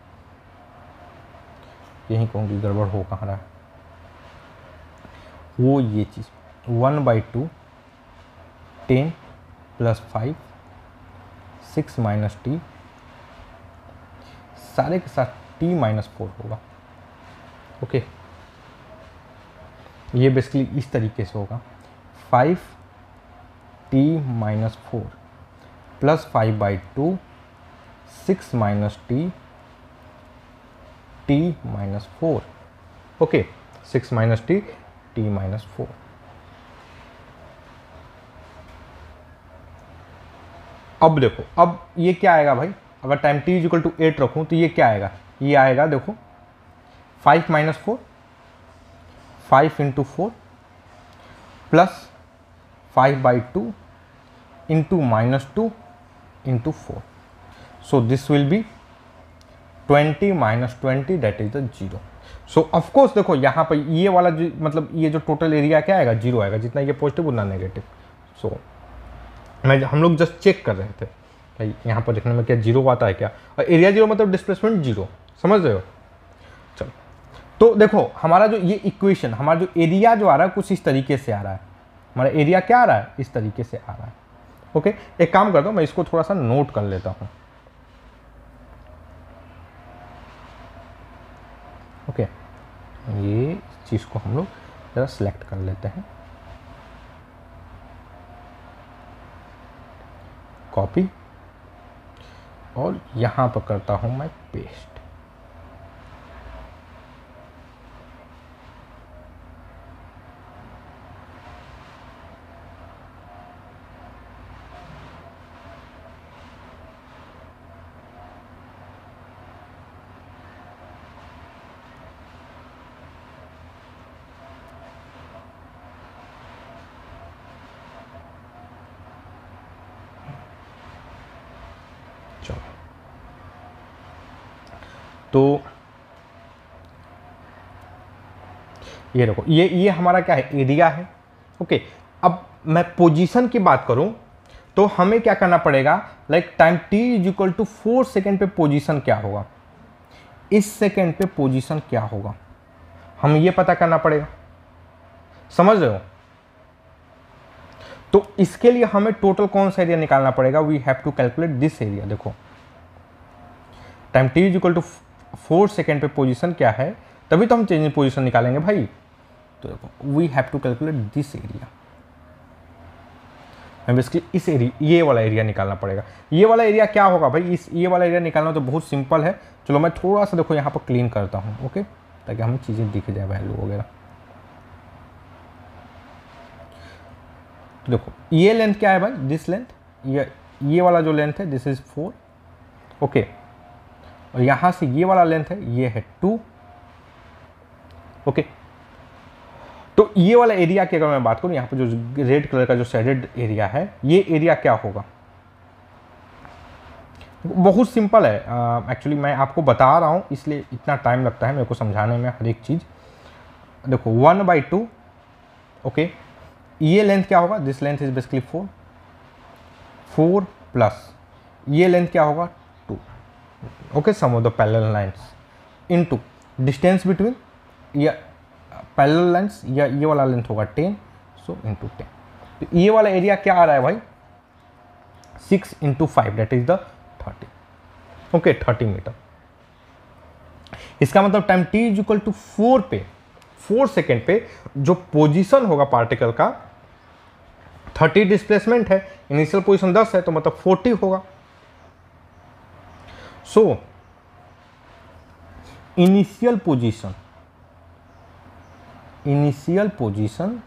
यही कहूँगी गड़बड़ हो कहाँ रहा है वो, ये चीज 1/2 10 प्लस 5 6 माइनस टी, सारे के साथ t माइनस 4 होगा। ओके, ये बेसिकली इस तरीके से होगा 5t minus 4 plus 5/2 6 minus T t minus 4। Okay, 6 minus T t minus 4। अब देखो, अब ये क्या आएगा भाई? अगर टाइम t इक्वल टू 8 रखूं तो ये क्या आएगा? ये आएगा देखो 5 minus 4, 5 into 4 plus 5/2 into -2 into 4। So this will be 20 minus 20 that is the 0। So of course देखो यहाँ पर ये वाला जो मतलब ये जो टोटल एरिया क्या आएगा? 0 आएगा, जितना ये पॉजिटिव उतना नेगेटिव। सो हम लोग जस्ट चेक कर रहे थे भाई यहाँ पर देखने में क्या 0 आता है क्या, और एरिया 0 मतलब डिस्प्लेसमेंट 0, समझ रहे हो? चलो, तो देखो हमारा जो ये इक्वेशन, हमारा जो एरिया जो आ रहा है कुछ इस तरीके से आ रहा है। हमारा एरिया क्या आ रहा है? इस तरीके से आ रहा है। ओके, एक काम करता हूँ, मैं इसको थोड़ा सा नोट कर लेता हूँ। ओके, ये चीज़ को हम लोग जरा सिलेक्ट कर लेते हैं, कॉपी, और यहाँ पर करता हूँ मैं पेस्ट। तो ये देखो, ये हमारा क्या है? एरिया है। ओके, अब मैं पोजीशन की बात करूं तो हमें क्या करना पड़ेगा? Like time t equal to 4 second पे पोजीशन क्या होगा, इस सेकेंड पे पोजीशन क्या होगा, हम ये पता करना पड़ेगा। समझ रहे हो? तो इसके लिए हमें टोटल कौन सा एरिया निकालना पड़ेगा? We have to calculate this area. देखो time t equal to 4 second पे पोजीशन क्या है, तभी तो हम चेंज इन पोजीशन निकालेंगे भाई। तो देखो we have to calculate this area, हमें बेसिकली इस एरिया, ये वाला एरिया निकालना पड़ेगा। ये वाला एरिया क्या होगा भाई? इस ये वाला एरिया निकालना तो बहुत सिंपल है। चलो मैं थोड़ा सा देखो यहाँ पर क्लीन करता हूँ, ओके, ताकि हमें चीज़ें दिख जाए, वैल्यू वगैरह। तो देखो ये लेंथ क्या है भाई? दिस लेंथ, ये वाला जो लेंथ है दिस इज 4। ओके, और यहाँ से ये वाला लेंथ है, ये है 2। ओके, तो ये वाला एरिया की अगर मैं बात करूं, यहाँ पे जो रेड कलर का जो शेडेड एरिया है, ये एरिया क्या होगा? बहुत सिंपल है एक्चुअली, मैं आपको बता रहा हूँ इसलिए इतना टाइम लगता है मेरे को समझाने में हर एक चीज़। देखो 1/2, ओके, ये लेंथ क्या होगा? This length is basically 4 plus ये लेंथ क्या होगा? 2, okay, sum of the parallel lines into distance between या पैरेलल लाइंस, या ये वाला लेंथ होगा 10, सो इनटू 10। तो ये वाला एरिया क्या आ रहा है भाई? 6 × 5 that is the 30, okay, 30 meter. इसका मतलब time t is equal to 4 पे, 4 सेकेंड पे जो पोजीशन होगा पार्टिकल का, 30 डिस्प्लेसमेंट है, इनिशियल पोजीशन 10 है, तो मतलब 40 होगा। So initial position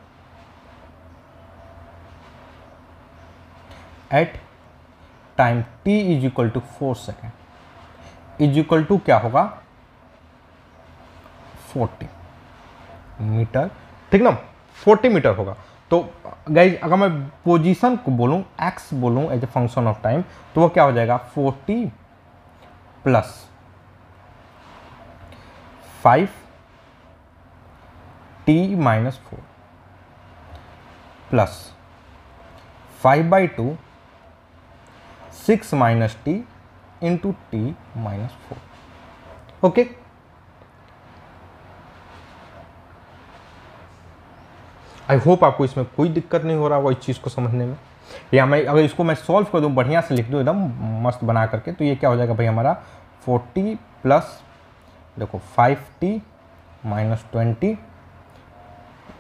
at time t is equal to 4 second is equal to क्या होगा? 40 मीटर, ठीक ना, 40 मीटर होगा। तो गाइज अगर मैं पोजीशन को बोलूं, x बोलूं as a function of time, तो वो क्या हो जाएगा? 40 plus 5 t minus 4 plus 5/2 6 minus t into t minus 4, okay. I hope आपको इसमें कोई दिक्कत नहीं हो रहा होगा इस चीज़ को समझने में। या मैं अगर इसको मैं सॉल्व कर दूं, बढ़िया से लिख दूं एकदम मस्त बना करके, तो ये क्या हो जाएगा भाई हमारा? 40 प्लस देखो 5t माइनस 20।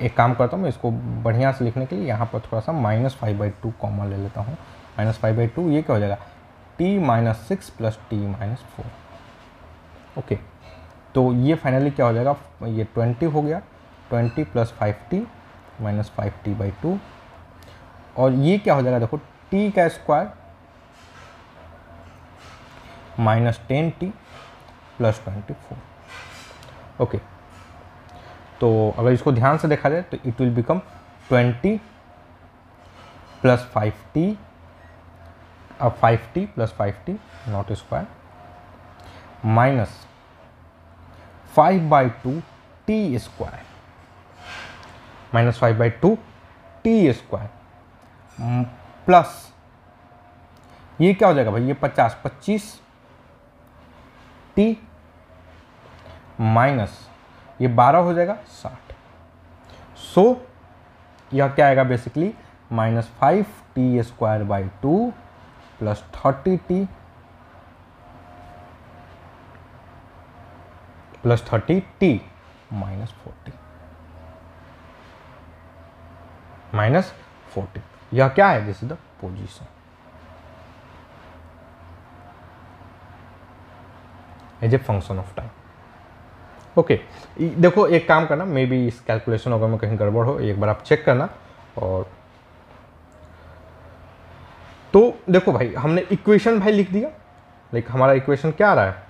एक काम करता हूँ मैं इसको बढ़िया से लिखने के लिए यहाँ पर थोड़ा सा -5/2 कॉमा ले लेता हूँ। -5/2 ये क्या हो जाएगा? t minus 6 plus t minus 4, okay. तो ये फाइनली क्या हो जाएगा? ये 20 हो गया, 20 प्लस 5t माइनस 5t/2, और ये क्या हो जाएगा? देखो t का square minus 10t plus 24, okay. तो अगर इसको ध्यान से देखा जाए तो it will become 20 plus 5t, अब 5t plus 5t not square minus 5/2 t square, minus 5/2 t square plus ये क्या हो जाएगा भाई? ये 25 t माइनस ये 12 हो जाएगा 60। सो यह क्या आएगा basically? -5t square by 2 plus 30t plus 30t minus 40 यह क्या है? This is the position as a function of time, okay. देखो एक काम करना, मे बी इस कैलकुलेशन अगर में कहीं गड़बड़ हो, एक बार आप चेक करना। और तो देखो भाई हमने इक्वेशन भाई लिख दिया, लाइक हमारा इक्वेशन क्या आ रहा है?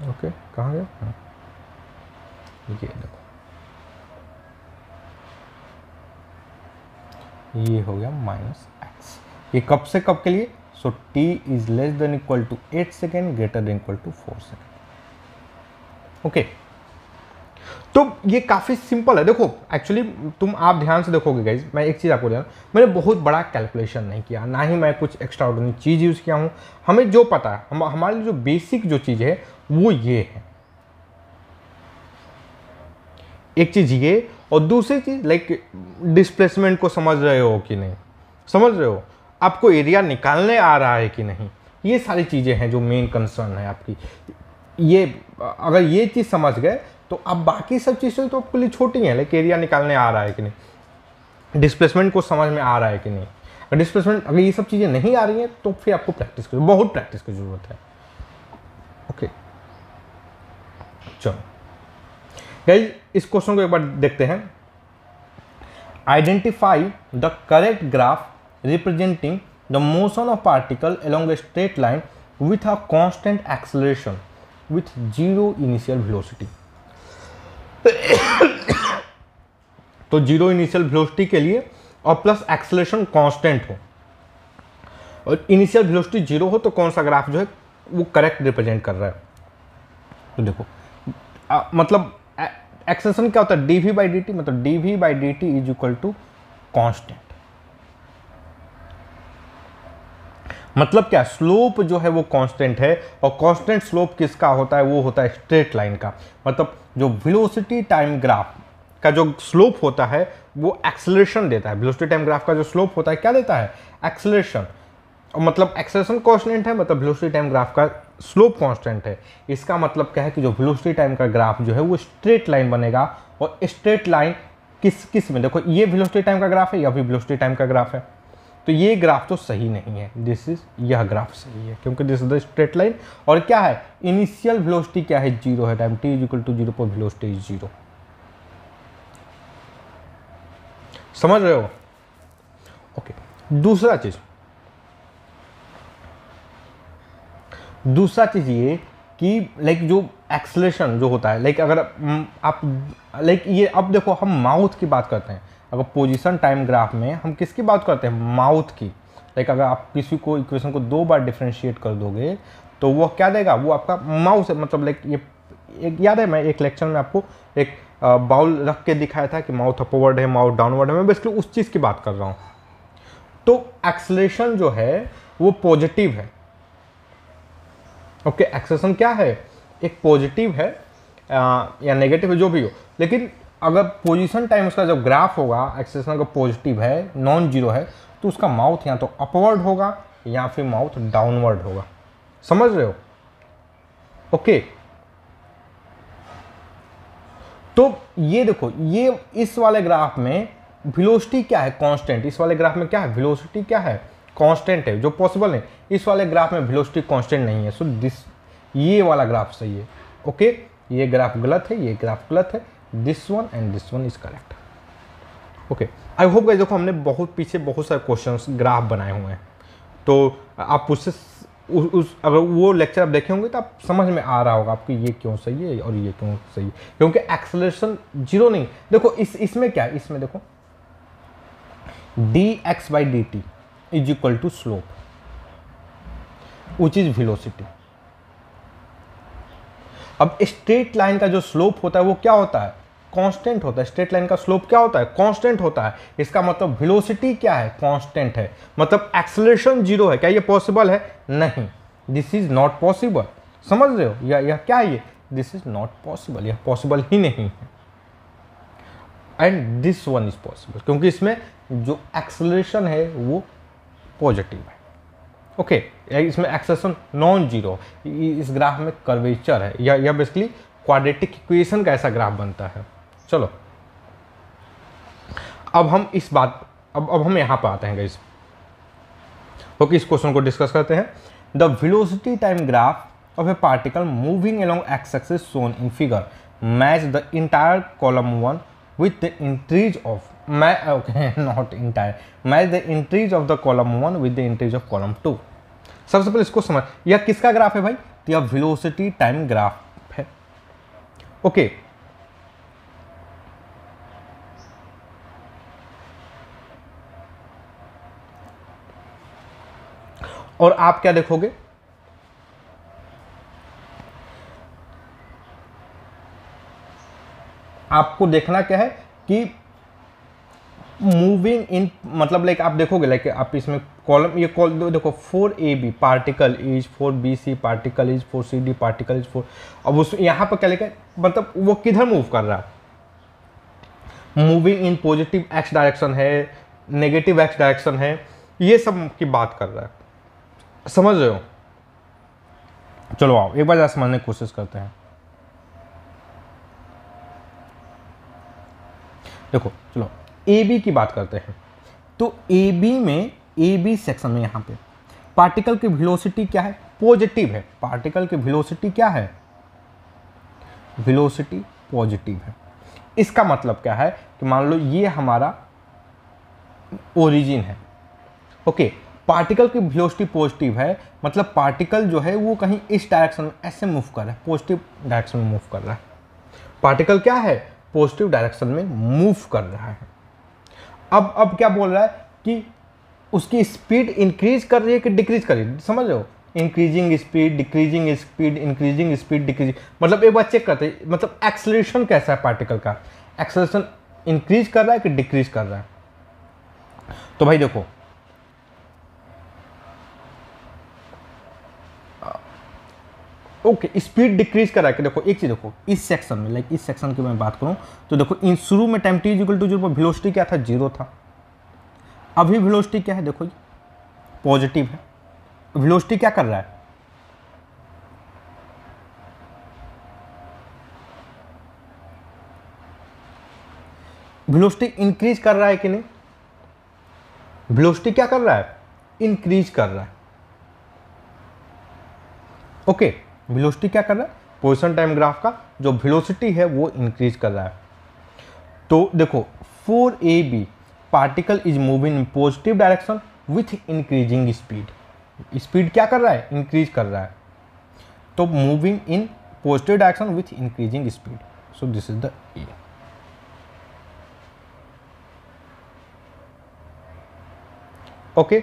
ओके, कहाँ गया? हाँ, ये देखो, ये हो गया -x। ये कब से कब के लिए? So t is less than equal to 8 second, greater than equal to 4 second, okay. तो ये काफ़ी सिंपल है। देखो एक्चुअली तुम आप ध्यान से देखोगे गाइज, मैं एक चीज़ आपको ध्यान, मैंने बहुत बड़ा कैलकुलेशन नहीं किया, ना ही मैं कुछ एक्स्ट्रा ऑर्डिनरी चीज़ यूज़ किया हूँ। हमें जो पता है, हमारे लिए जो बेसिक जो चीज़ है वो ये है। एक चीज़ ये, और दूसरी चीज़ लाइक डिस्प्लेसमेंट को समझ रहे हो कि नहीं, समझ रहे हो, आपको एरिया निकालने आ रहा है कि नहीं, ये सारी चीज़ें हैं जो मेन कंसर्न है आपकी। ये अगर ये चीज़ समझ गए तो अब बाकी सब चीज़ें तो आपके लिए छोटी हैं, लाइक एरिया निकालने आ रहा है कि नहीं, डिस्प्लेसमेंट को समझ में आ रहा है कि नहीं। डिस्प्लेसमेंट अगर ये सब चीज़ें नहीं आ रही हैं तो फिर आपको प्रैक्टिस की, बहुत प्रैक्टिस की ज़रूरत है। ओके चलो गाइस, इस क्वेश्चन को एक बार देखते हैं। Identify the correct graph representing the motion of particle along a straight line with a constant acceleration with zero initial velocity। तो जीरो इनिशियल वेलोसिटी के लिए और प्लस एक्सेलरेशन कांस्टेंट हो और इनिशियल वेलोसिटी जीरो हो तो कौन सा ग्राफ जो है वो करेक्ट रिप्रेजेंट कर रहा है। तो देखो मतलब एक्सेलरेशन क्या होता है, dv बाई dt, मतलब dv by dt is equal to constant. मतलब क्या, स्लोप जो है वो कांस्टेंट है और कांस्टेंट स्लोप किसका होता है, वो होता है स्ट्रेट लाइन का। मतलब जो वेलोसिटी टाइम ग्राफ का जो स्लोप होता है वो एक्सेलरेशन देता है। वेलोसिटी टाइम ग्राफ का जो स्लोप होता है क्या देता है, एक्सेलरेशन। और मतलब एक्सेलरेशन कांस्टेंट है, मतलब वेलोसिटी टाइम ग्राफ का स्लोप कांस्टेंट है। इसका मतलब क्या है कि जो वेलोसिटी टाइम का ग्राफ जो है वो स्ट्रेट लाइन बनेगा। और स्ट्रेट लाइन किस किस में, देखो ये वेलोसिटी टाइम का ग्राफ है या फिर वेलोसिटी टाइम का ग्राफ है, तो ये ग्राफ तो सही नहीं है, दिस इज, यह ग्राफ सही है क्योंकि this is the straight line. और क्या है, इनिशियल वेलोसिटी क्या है, जीरो है, time t is equal to zero पर वेलोसिटी इज जीरो। समझ रहे हो? ओके दूसरा चीज ये कि लाइक जो एक्सेलरेशन जो होता है, लाइक अगर आप लाइक ये, अब देखो हम माउथ की बात करते हैं। अगर पोजीशन टाइम ग्राफ में हम किसकी बात करते हैं, माउथ की। लाइक अगर आप किसी को इक्वेशन को दो बार डिफरेंशिएट कर दोगे तो वो क्या देगा, वो आपका माउथ है। मतलब लाइक ये एक याद है, मैं एक लेक्चर में आपको एक बाउल रख के दिखाया था कि माउथ अपवर्ड है, माउथ डाउनवर्ड है। मैं बेसिकली उस चीज़ की बात कर रहा हूँ। तो एक्सेलरेशन जो है वो पॉजिटिव है। ओके एक्सेलरेशन क्या है, एक पॉजिटिव है या नेगेटिव है, जो भी हो। लेकिन अगर पोजीशन टाइम उसका जब ग्राफ होगा एक्सेलरेशन का पॉजिटिव है, नॉन जीरो है, तो उसका माउथ या तो अपवर्ड होगा या फिर माउथ डाउनवर्ड होगा। समझ रहे हो? ओके तो ये देखो, ये इस वाले ग्राफ में वेलोसिटी क्या है, कांस्टेंट। इस वाले ग्राफ में क्या है, वेलोसिटी क्या है, कांस्टेंट है, जो पॉसिबल नहीं। इस वाले ग्राफ में वेलोसिटी कांस्टेंट नहीं है, सो दिस, ये वाला ग्राफ सही है। ओके ये ग्राफ गलत है, ये ग्राफ गलत है, this one and this one is correct. Okay I hope guys, देखो हमने बहुत पीछे बहुत सारे क्वेश्चंस ग्राफ बनाए हुए हैं, तो आप उससे उस अगर वो लेक्चर आप देखे होंगे तो आप समझ में आ रहा होगा आपको ये क्यों सही है और ये क्यों सही है। क्योंकि एक्सेलरेशन जीरो नहीं, देखो इसमें क्या है, इसमें देखो dx बाई d t is equal to slope which is velocity. अब स्ट्रेट लाइन का जो स्लोप होता है वो क्या होता है, कांस्टेंट होता है। स्ट्रेट लाइन का स्लोप क्या होता है, कांस्टेंट होता है। इसका मतलब वेलोसिटी क्या है, कांस्टेंट है। मतलब एक्सेलरेशन जीरो है। क्या ये पॉसिबल है, नहीं, दिस इज नॉट पॉसिबल। समझ रहे हो, यह क्या है, ये दिस इज नॉट पॉसिबल, यह पॉसिबल ही नहीं है। And this one is possible क्योंकि इसमें जो एक्सेलरेशन है वो पॉजिटिव है। ओके इसमें एक्सेलरेशन नॉन जीरो, इस ग्राफ में कर्वेचर है, यह बेसिकली क्वाड्रेटिक इक्वेशन का ऐसा ग्राफ बनता है। चलो अब हम इस बात अब हम यहां पर आते हैं गाइस। ओके इस क्वेश्चन को डिस्कस करते हैं। The velocity time graph of a particle moving along x axis shown in figure match the entire column 1 with the increase of match the increase of the column 1 with the increase of column 2। सबसे पहले इसको समझ, यह किसका graph है भाई, तो यह वेलोसिटी टाइम ग्राफ है। ओके और आप क्या देखोगे, आपको देखना क्या है कि मूविंग इन, मतलब लाइक आप देखोगे लाइक आप इसमें कॉलम, ये कॉल देखो 4AB particle is 4BC particle is 4CD particle is 4। अब उस यहाँ पर क्या लिखा है, मतलब वो किधर मूव कर रहा है, moving in positive x direction है, नेगेटिव एक्स डायरेक्शन है, ये सब की बात कर रहा है। समझ रहे हो? चलो आओ एक बार ज़रा समझने की कोशिश करते हैं। देखो चलो AB की बात करते हैं। तो AB में ए बी सेक्शन में यहाँ पे पार्टिकल की वेलोसिटी क्या है, पॉजिटिव है। पार्टिकल की वेलोसिटी क्या है, वेलोसिटी पॉजिटिव है। इसका मतलब क्या है कि मान लो ये हमारा ओरिजिन है, ओके। पार्टिकल की वेलोसिटी पॉजिटिव है, मतलब पार्टिकल जो है वो कहीं इस डायरेक्शन में ऐसे मूव कर रहा है, पॉजिटिव डायरेक्शन में मूव कर रहा है। पार्टिकल क्या है, पॉजिटिव डायरेक्शन में मूव कर रहा है। अब क्या बोल रहा है कि उसकी स्पीड इंक्रीज कर रही है कि डिक्रीज कर रही है, समझ रहे हो, increasing speed, decreasing speed, increasing speed, decreasing, मतलब एक बार चेक करते हैं, मतलब एक्सेलरेशन कैसा है पार्टिकल का, एक्सेलरेशन इंक्रीज कर रहा है कि डिक्रीज कर रहा है। तो भाई देखो ओके, स्पीड डिक्रीज कर रहा है कि देखो एक चीज देखो, इस सेक्शन में लाइक इस सेक्शन की मैं बात करूं तो देखो इन शुरू में टाइम t इक्वल टू 0 पर वेलोसिटी क्या था, 0 था। अभी वेलोसिटी क्या है, देखो ये पॉजिटिव है। वेलोसिटी क्या कर रहा है, वेलोसिटी इंक्रीज कर रहा है कि नहीं, वेलोसिटी क्या कर रहा है, इंक्रीज कर रहा है, ओके। वेलोसिटी क्या कर रहा है, पोजीशन टाइम ग्राफ का जो वेलोसिटी है वो इंक्रीज कर रहा है। तो देखो 4ab particle is moving in positive direction with increasing speed. Speed क्या कर रहा है, इंक्रीज कर रहा है, तो moving in positive direction with increasing speed, so this is the A. Okay,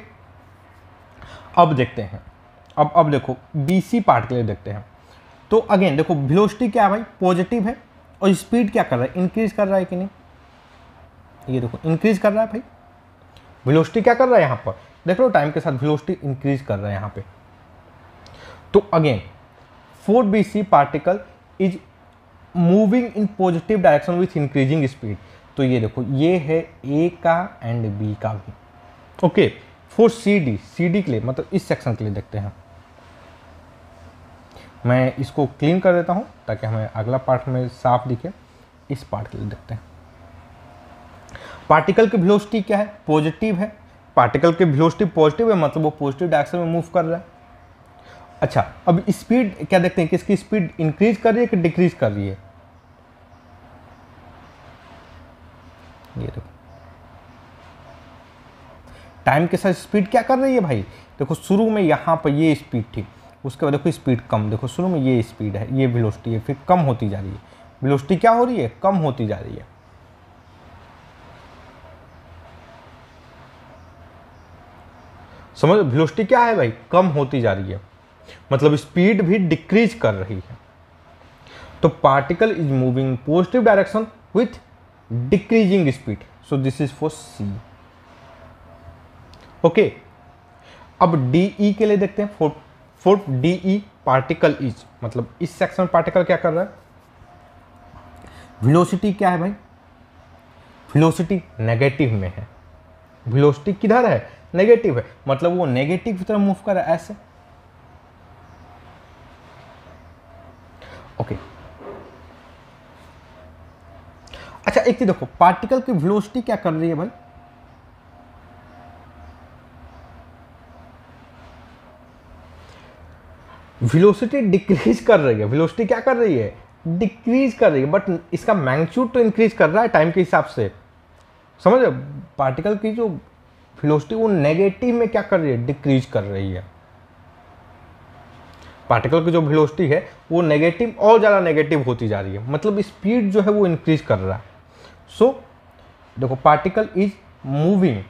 अब देखते हैं, अब देखो BC पार्ट के लिए देखते हैं। तो अगेन देखो वेलोसिटी क्या है भाई, पॉजिटिव है, और स्पीड क्या कर रहा है, इंक्रीज कर रहा है कि नहीं, ये देखो इंक्रीज कर रहा है भाई। वेलोसिटी क्या कर रहा है यहाँ पर, देख लो टाइम के साथ वेलोसिटी इंक्रीज कर रहा है यहाँ पे। तो again 4BC particle is moving in positive direction with increasing speed. तो ये देखो ये है A का एंड B का भी, ओके। 4CD के लिए मतलब इस सेक्शन के लिए देखते हैं, मैं इसको क्लीन कर देता हूं ताकि हमें अगला पार्ट में साफ दिखे। इस पार्ट के लिए देखते हैं, पार्टिकल की वेलोसिटी क्या है, पॉजिटिव है। पार्टिकल की वेलोसिटी पॉजिटिव है मतलब वो पॉजिटिव डायरेक्शन में मूव कर रहा है। अच्छा, अब स्पीड क्या देखते हैं कि इसकी स्पीड इंक्रीज कर रही है कि डिक्रीज कर रही है, ये देखो टाइम के साथ स्पीड क्या कर रही है भाई, देखो शुरू में यहाँ पर ये स्पीड थी, उसके बाद देखो स्पीड कम, देखो शुरू में ये स्पीड है, ये वेलोसिटी है, फिर कम होती जा रही है। वेलोसिटी क्या हो रही है, कम होती जा रही है। समझ, वेलोसिटी क्या है भाई, कम होती जा रही है, मतलब स्पीड भी डिक्रीज कर रही है। तो particle is moving positive direction with decreasing speed, so this is for C, okay. अब DE के लिए देखते हैं। फॉर DE पार्टिकल इज, मतलब इस सेक्शन में पार्टिकल क्या कर रहा है, वेलोसिटी क्या है भाई, वेलोसिटी नेगेटिव में है। वेलोसिटी किधर है, नेगेटिव है, मतलब वो नेगेटिव की तरफ मूव कर रहा है ऐसे, ओके। अच्छा एक चीज देखो, पार्टिकल की वेलोसिटी क्या कर रही है भाई, वेलोसिटी डिक्रीज कर रही है। वेलोसिटी क्या कर रही है, डिक्रीज कर रही है, बट इसका मैग्नीट्यूड तो इंक्रीज कर रहा है टाइम के हिसाब से। समझ रहे, पार्टिकल की जो वेलोसिटी वो नेगेटिव में क्या कर रही है, डिक्रीज कर रही है। पार्टिकल की जो वेलोसिटी है वो नेगेटिव और ज़्यादा नेगेटिव होती जा रही है, मतलब स्पीड जो है वो इंक्रीज कर रहा है। सो देखो particle is moving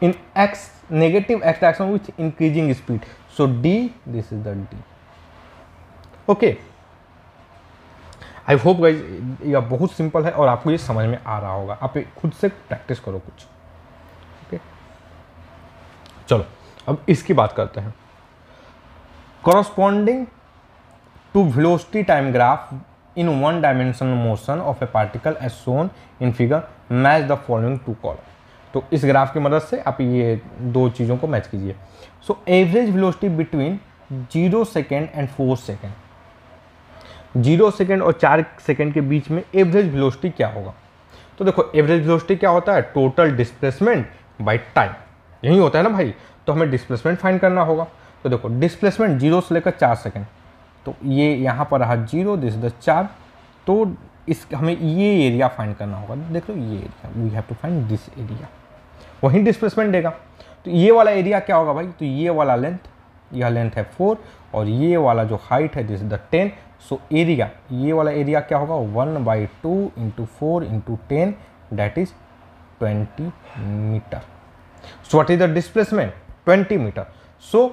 in x negative x direction with increasing speed, so D, this is the D, okay. I hope guys यह बहुत सिंपल है और आपको ये समझ में आ रहा होगा, आप खुद से प्रैक्टिस करो कुछ, ओके। चलो अब इसकी बात करते हैं। corresponding to velocity time graph in one dimensional motion of a particle as shown in figure match the following two column। तो इस ग्राफ की मदद से आप ये दो चीज़ों को मैच कीजिए। So average velocity between 0 second and 4 second, 0 second और 4 सेकेंड के बीच में एवरेज वेलोसिटी क्या होगा। तो देखो एवरेज वेलोसिटी क्या होता है, टोटल डिस्प्लेसमेंट बाई टाइम, यही होता है ना भाई। तो हमें डिस्प्लेसमेंट फाइंड करना होगा। तो देखो डिस्प्लेसमेंट 0 से लेकर 4 सेकेंड, तो ये यहाँ पर रहा 0, दिस द 4, तो इस हमें ये एरिया फाइंड करना होगा। देख लो ये area, we have to find this area, वही डिस्प्लेसमेंट देगा। तो ये वाला एरिया क्या होगा भाई, तो ये वाला लेंथ, यह लेंथ है 4 और ये वाला जो हाइट है दिस द 10। सो एरिया, ये वाला एरिया क्या होगा 1/2 × 4 × 10, that is 20 metre. So what is the displacement 20 metre. So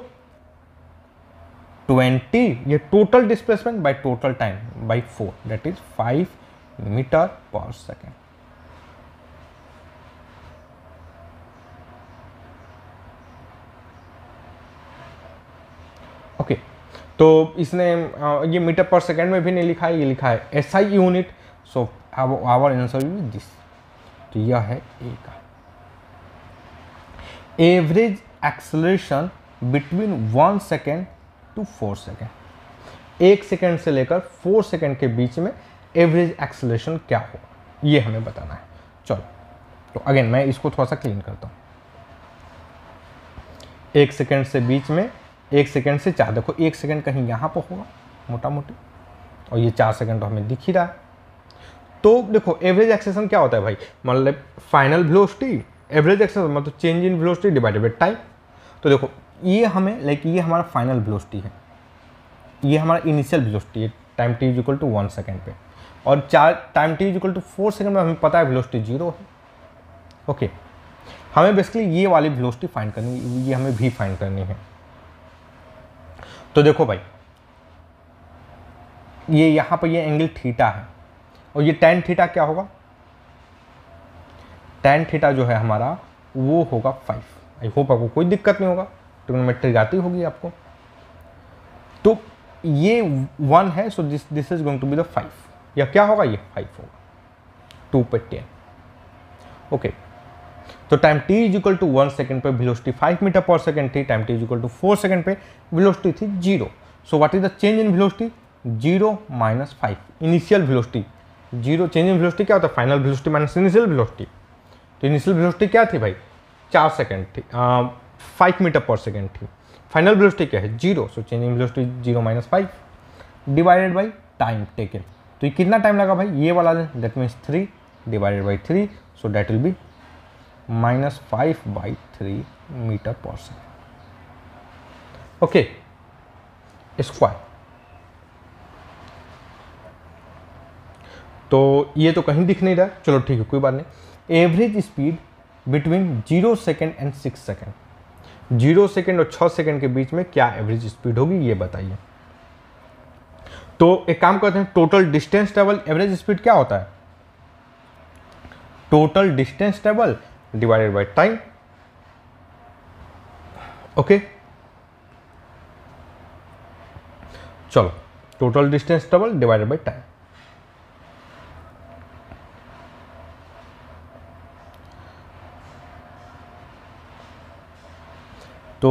20 ये total displacement by total time by 4, that is 5 metre पर सेकेंड। ओके, तो इसने ये मीटर पर सेकेंड में भी नहीं लिखा है, ये लिखा है SI unit. So our answer will be this. तो यह है ए का। Average acceleration between 1 second to 4 second, 1 second से लेकर 4 सेकेंड के बीच में एवरेज एक्सेलरेशन क्या हो, ये हमें बताना है। चलो, तो अगेन मैं इसको थोड़ा सा क्लीन करता हूँ। 1 सेकेंड से बीच में, 1 सेकेंड से 4, देखो 1 सेकेंड कहीं यहाँ पर होगा मोटा मोटी, और ये 4 सेकेंड तो हमें दिख ही रहा है। तो देखो एवरेज एक्सेलरेशन क्या होता है भाई, मतलब फाइनल वेलोसिटी, एवरेज एक्सेलरेशन मतलब change in velocity divided by time. तो देखो ये हमें ये हमारा फाइनल वेलोसिटी है, ये हमारा इनिशियल वेलोसिटी है टाइम t = 1 सेकेंड पे, और टाइम t = 4 सेकेंड में हमें पता है वेलोसिटी 0 है। ओके, हमें बेसिकली ये वाली वेलोसिटी फाइंड करनी है, ये हमें भी फाइंड करनी है। तो देखो भाई ये यहाँ पर ये एंगल थीटा है, और ये tan थीटा क्या होगा, tan थीटा जो है हमारा वो होगा 5। आई होप आपको कोई दिक्कत नहीं होगा, ट्रिग्नोमेट्री आती होगी आपको। तो ये 1 है, so this is going to be the 5, या क्या होगा ये 5 होगा 2 पे 10। ओके, तो टाइम t = 1 सेकेंड पे वेलोसिटी 5 मीटर पर सेकेंड थी, टाइम t = 4 सेकेंड पे वेलोसिटी थी 0। सो what is the change in velocity 0 - 5, initial velocity 0। Change in velocity क्या होता है, final velocity minus initial velocity. तो इनिशियल वेलोसिटी क्या थी भाई 4 सेकेंड थी, 5 मीटर पर सेकेंड थी। फाइनल वेलोसिटी क्या है 0, so change in velocity 0 - 5 divided by time taken. तो ये कितना टाइम लगा भाई, ये वाला that means 3 divided by 3, so that will be -5/3 meter पर सेकेंड। Okay, square. तो ये तो कहीं दिख नहीं रहा है, चलो ठीक है कोई बात नहीं। Average speed between 0 second and 6 second, 0 second और 6 सेकेंड के बीच में क्या एवरेज स्पीड होगी ये बताइए। तो एक काम करते हैं, total distance travel average speed क्या होता है, total distance travel divided by time. Okay, चलो total distance travel divided by time. तो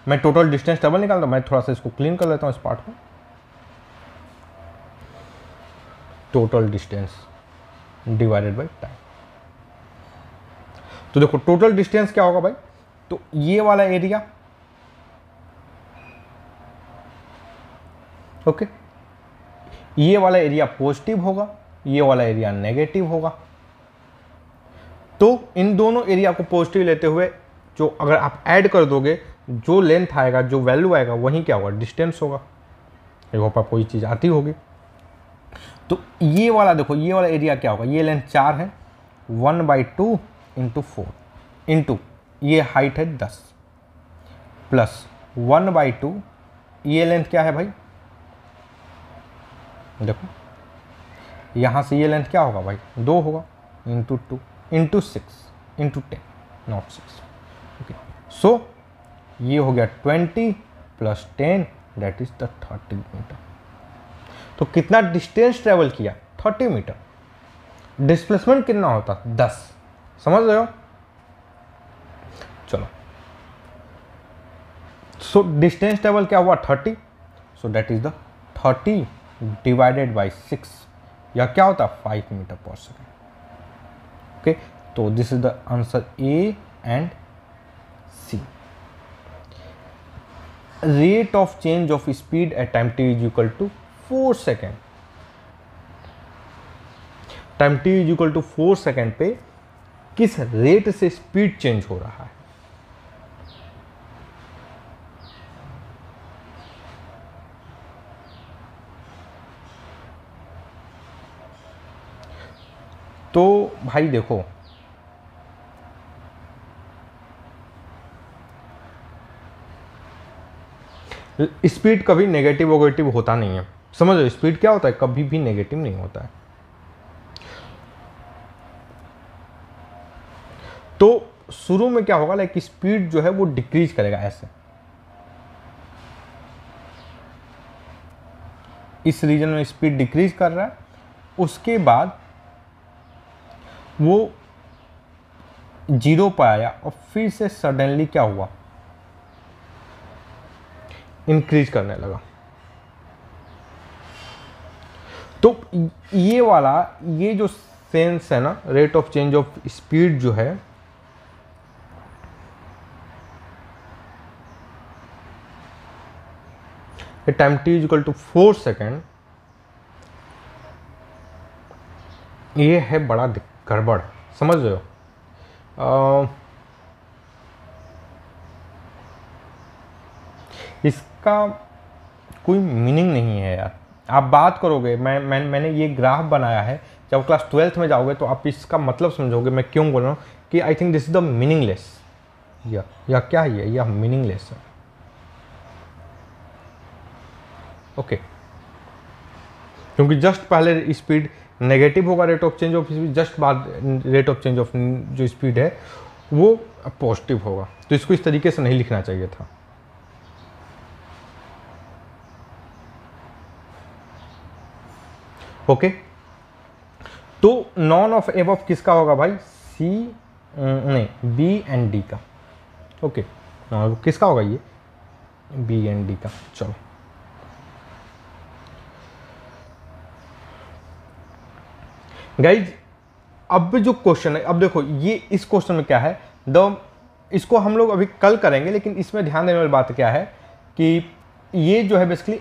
मैं टोटल डिस्टेंस ट्रेवल निकालता हूँ, मैं थोड़ा सा इसको क्लीन कर लेता हूँ इस पार्ट को। Total distance divided by time. तो देखो टोटल डिस्टेंस क्या होगा भाई, तो ये वाला एरिया, ओके, ये वाला एरिया पॉजिटिव होगा, ये वाला एरिया नेगेटिव होगा। तो इन दोनों एरिया को पॉजिटिव लेते हुए जो अगर आप ऐड कर दोगे, जो लेंथ आएगा, जो वैल्यू आएगा, वही क्या होगा डिस्टेंस होगा। आई होप आपको ये चीज़ आती होगी। तो ये वाला देखो, ये वाला एरिया क्या होगा, ये लेंथ 4 है, 1/2 × 4 इंटू ये हाइट है 10 प्लस 1/2, ये लेंथ क्या है भाई, देखो यहाँ से ये लेंथ क्या होगा भाई 2 होगा, into 2 into 6 into 10, not 6। Okay, so ये हो गया 20 + 10 दैट इज द 30 मीटर। तो कितना डिस्टेंस ट्रेवल किया 30 मीटर, डिस्प्लेसमेंट कितना होता 10, समझ रहे हो। चलो, सो डिस्टेंस ट्रेवल क्या हुआ 30, so that is the 30 divided by 6, या क्या होता 5 मीटर पर सेकेंड। ओके, तो this is the answer A and C. Rate of change of speed at time t is equal to 4 second. Time t is equal to 4 second पे किस rate से speed change हो रहा है? तो भाई देखो, स्पीड कभी नेगेटिव वोगेटिव होता नहीं है, समझ लो। स्पीड क्या होता है? कभी भी नेगेटिव नहीं होता है। तो शुरू में क्या होगा, लाइक स्पीड जो है वो डिक्रीज करेगा ऐसे, इस रीजन में स्पीड डिक्रीज कर रहा है, उसके बाद वो 0 पर आया और फिर से सडनली क्या हुआ, इंक्रीज करने लगा। तो ये वाला, ये जो सेंस है ना, rate of change of speed जो है, time t is equal to 4 second, ये है बड़ा गड़बड़, समझ रहे हो? इसका कोई मीनिंग नहीं है यार। आप बात करोगे, मैंने ये ग्राफ बनाया है, जब क्लास 12th में जाओगे तो आप इसका मतलब समझोगे मैं क्यों बोल रहा हूँ कि I think this is the meaningless, या क्या है, यह मीनिंगलेस है। ओके, क्योंकि जस्ट पहले स्पीड नेगेटिव होगा rate of change of speed, just बाद रेट ऑफ चेंज ऑफ जो स्पीड है वो पॉजिटिव होगा। तो इसको इस तरीके से नहीं लिखना चाहिए था। ओके, तो नॉन ऑफ एबव किसका होगा भाई? सी नहीं, बी एंड डी का। ओके, किसका होगा ये? बी एंड डी का। चलो, गाइज अब जो क्वेश्चन है, अब देखो ये इस क्वेश्चन में क्या है, इसको हम लोग अभी कल करेंगे, लेकिन इसमें ध्यान देने वाली बात क्या है कि ये जो है बेसिकली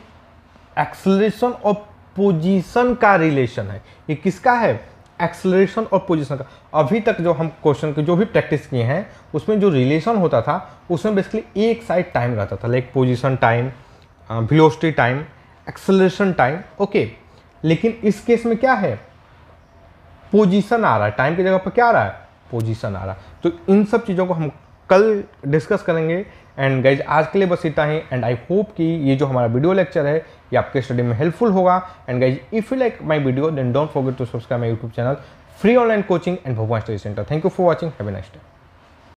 एक्सेलरेशन और पोजीशन का रिलेशन है। ये किसका है? एक्सेलरेशन और पोजीशन का। अभी तक जो हम क्वेश्चन के जो भी प्रैक्टिस किए हैं उसमें जो रिलेशन होता था उसमें बेसिकली एक साइड टाइम रहता था, like position time, velocity time, acceleration time. Okay, लेकिन इस केस में क्या है? पोजीशन आ रहा है, टाइम की जगह पर क्या आ रहा है? पोजीशन आ रहा है। तो इन सब चीज़ों को हम कल डिस्कस करेंगे। एंड गाइज आज के लिए बस इतना ही, एंड आई होप कि ये जो हमारा वीडियो लेक्चर है ये आपके स्टडी में हेल्पफुल होगा। And guys if you like my video then don't forget to subscribe my YouTube channel free online coaching and Bhagwan study centre. Thank you for watching, have a nice day.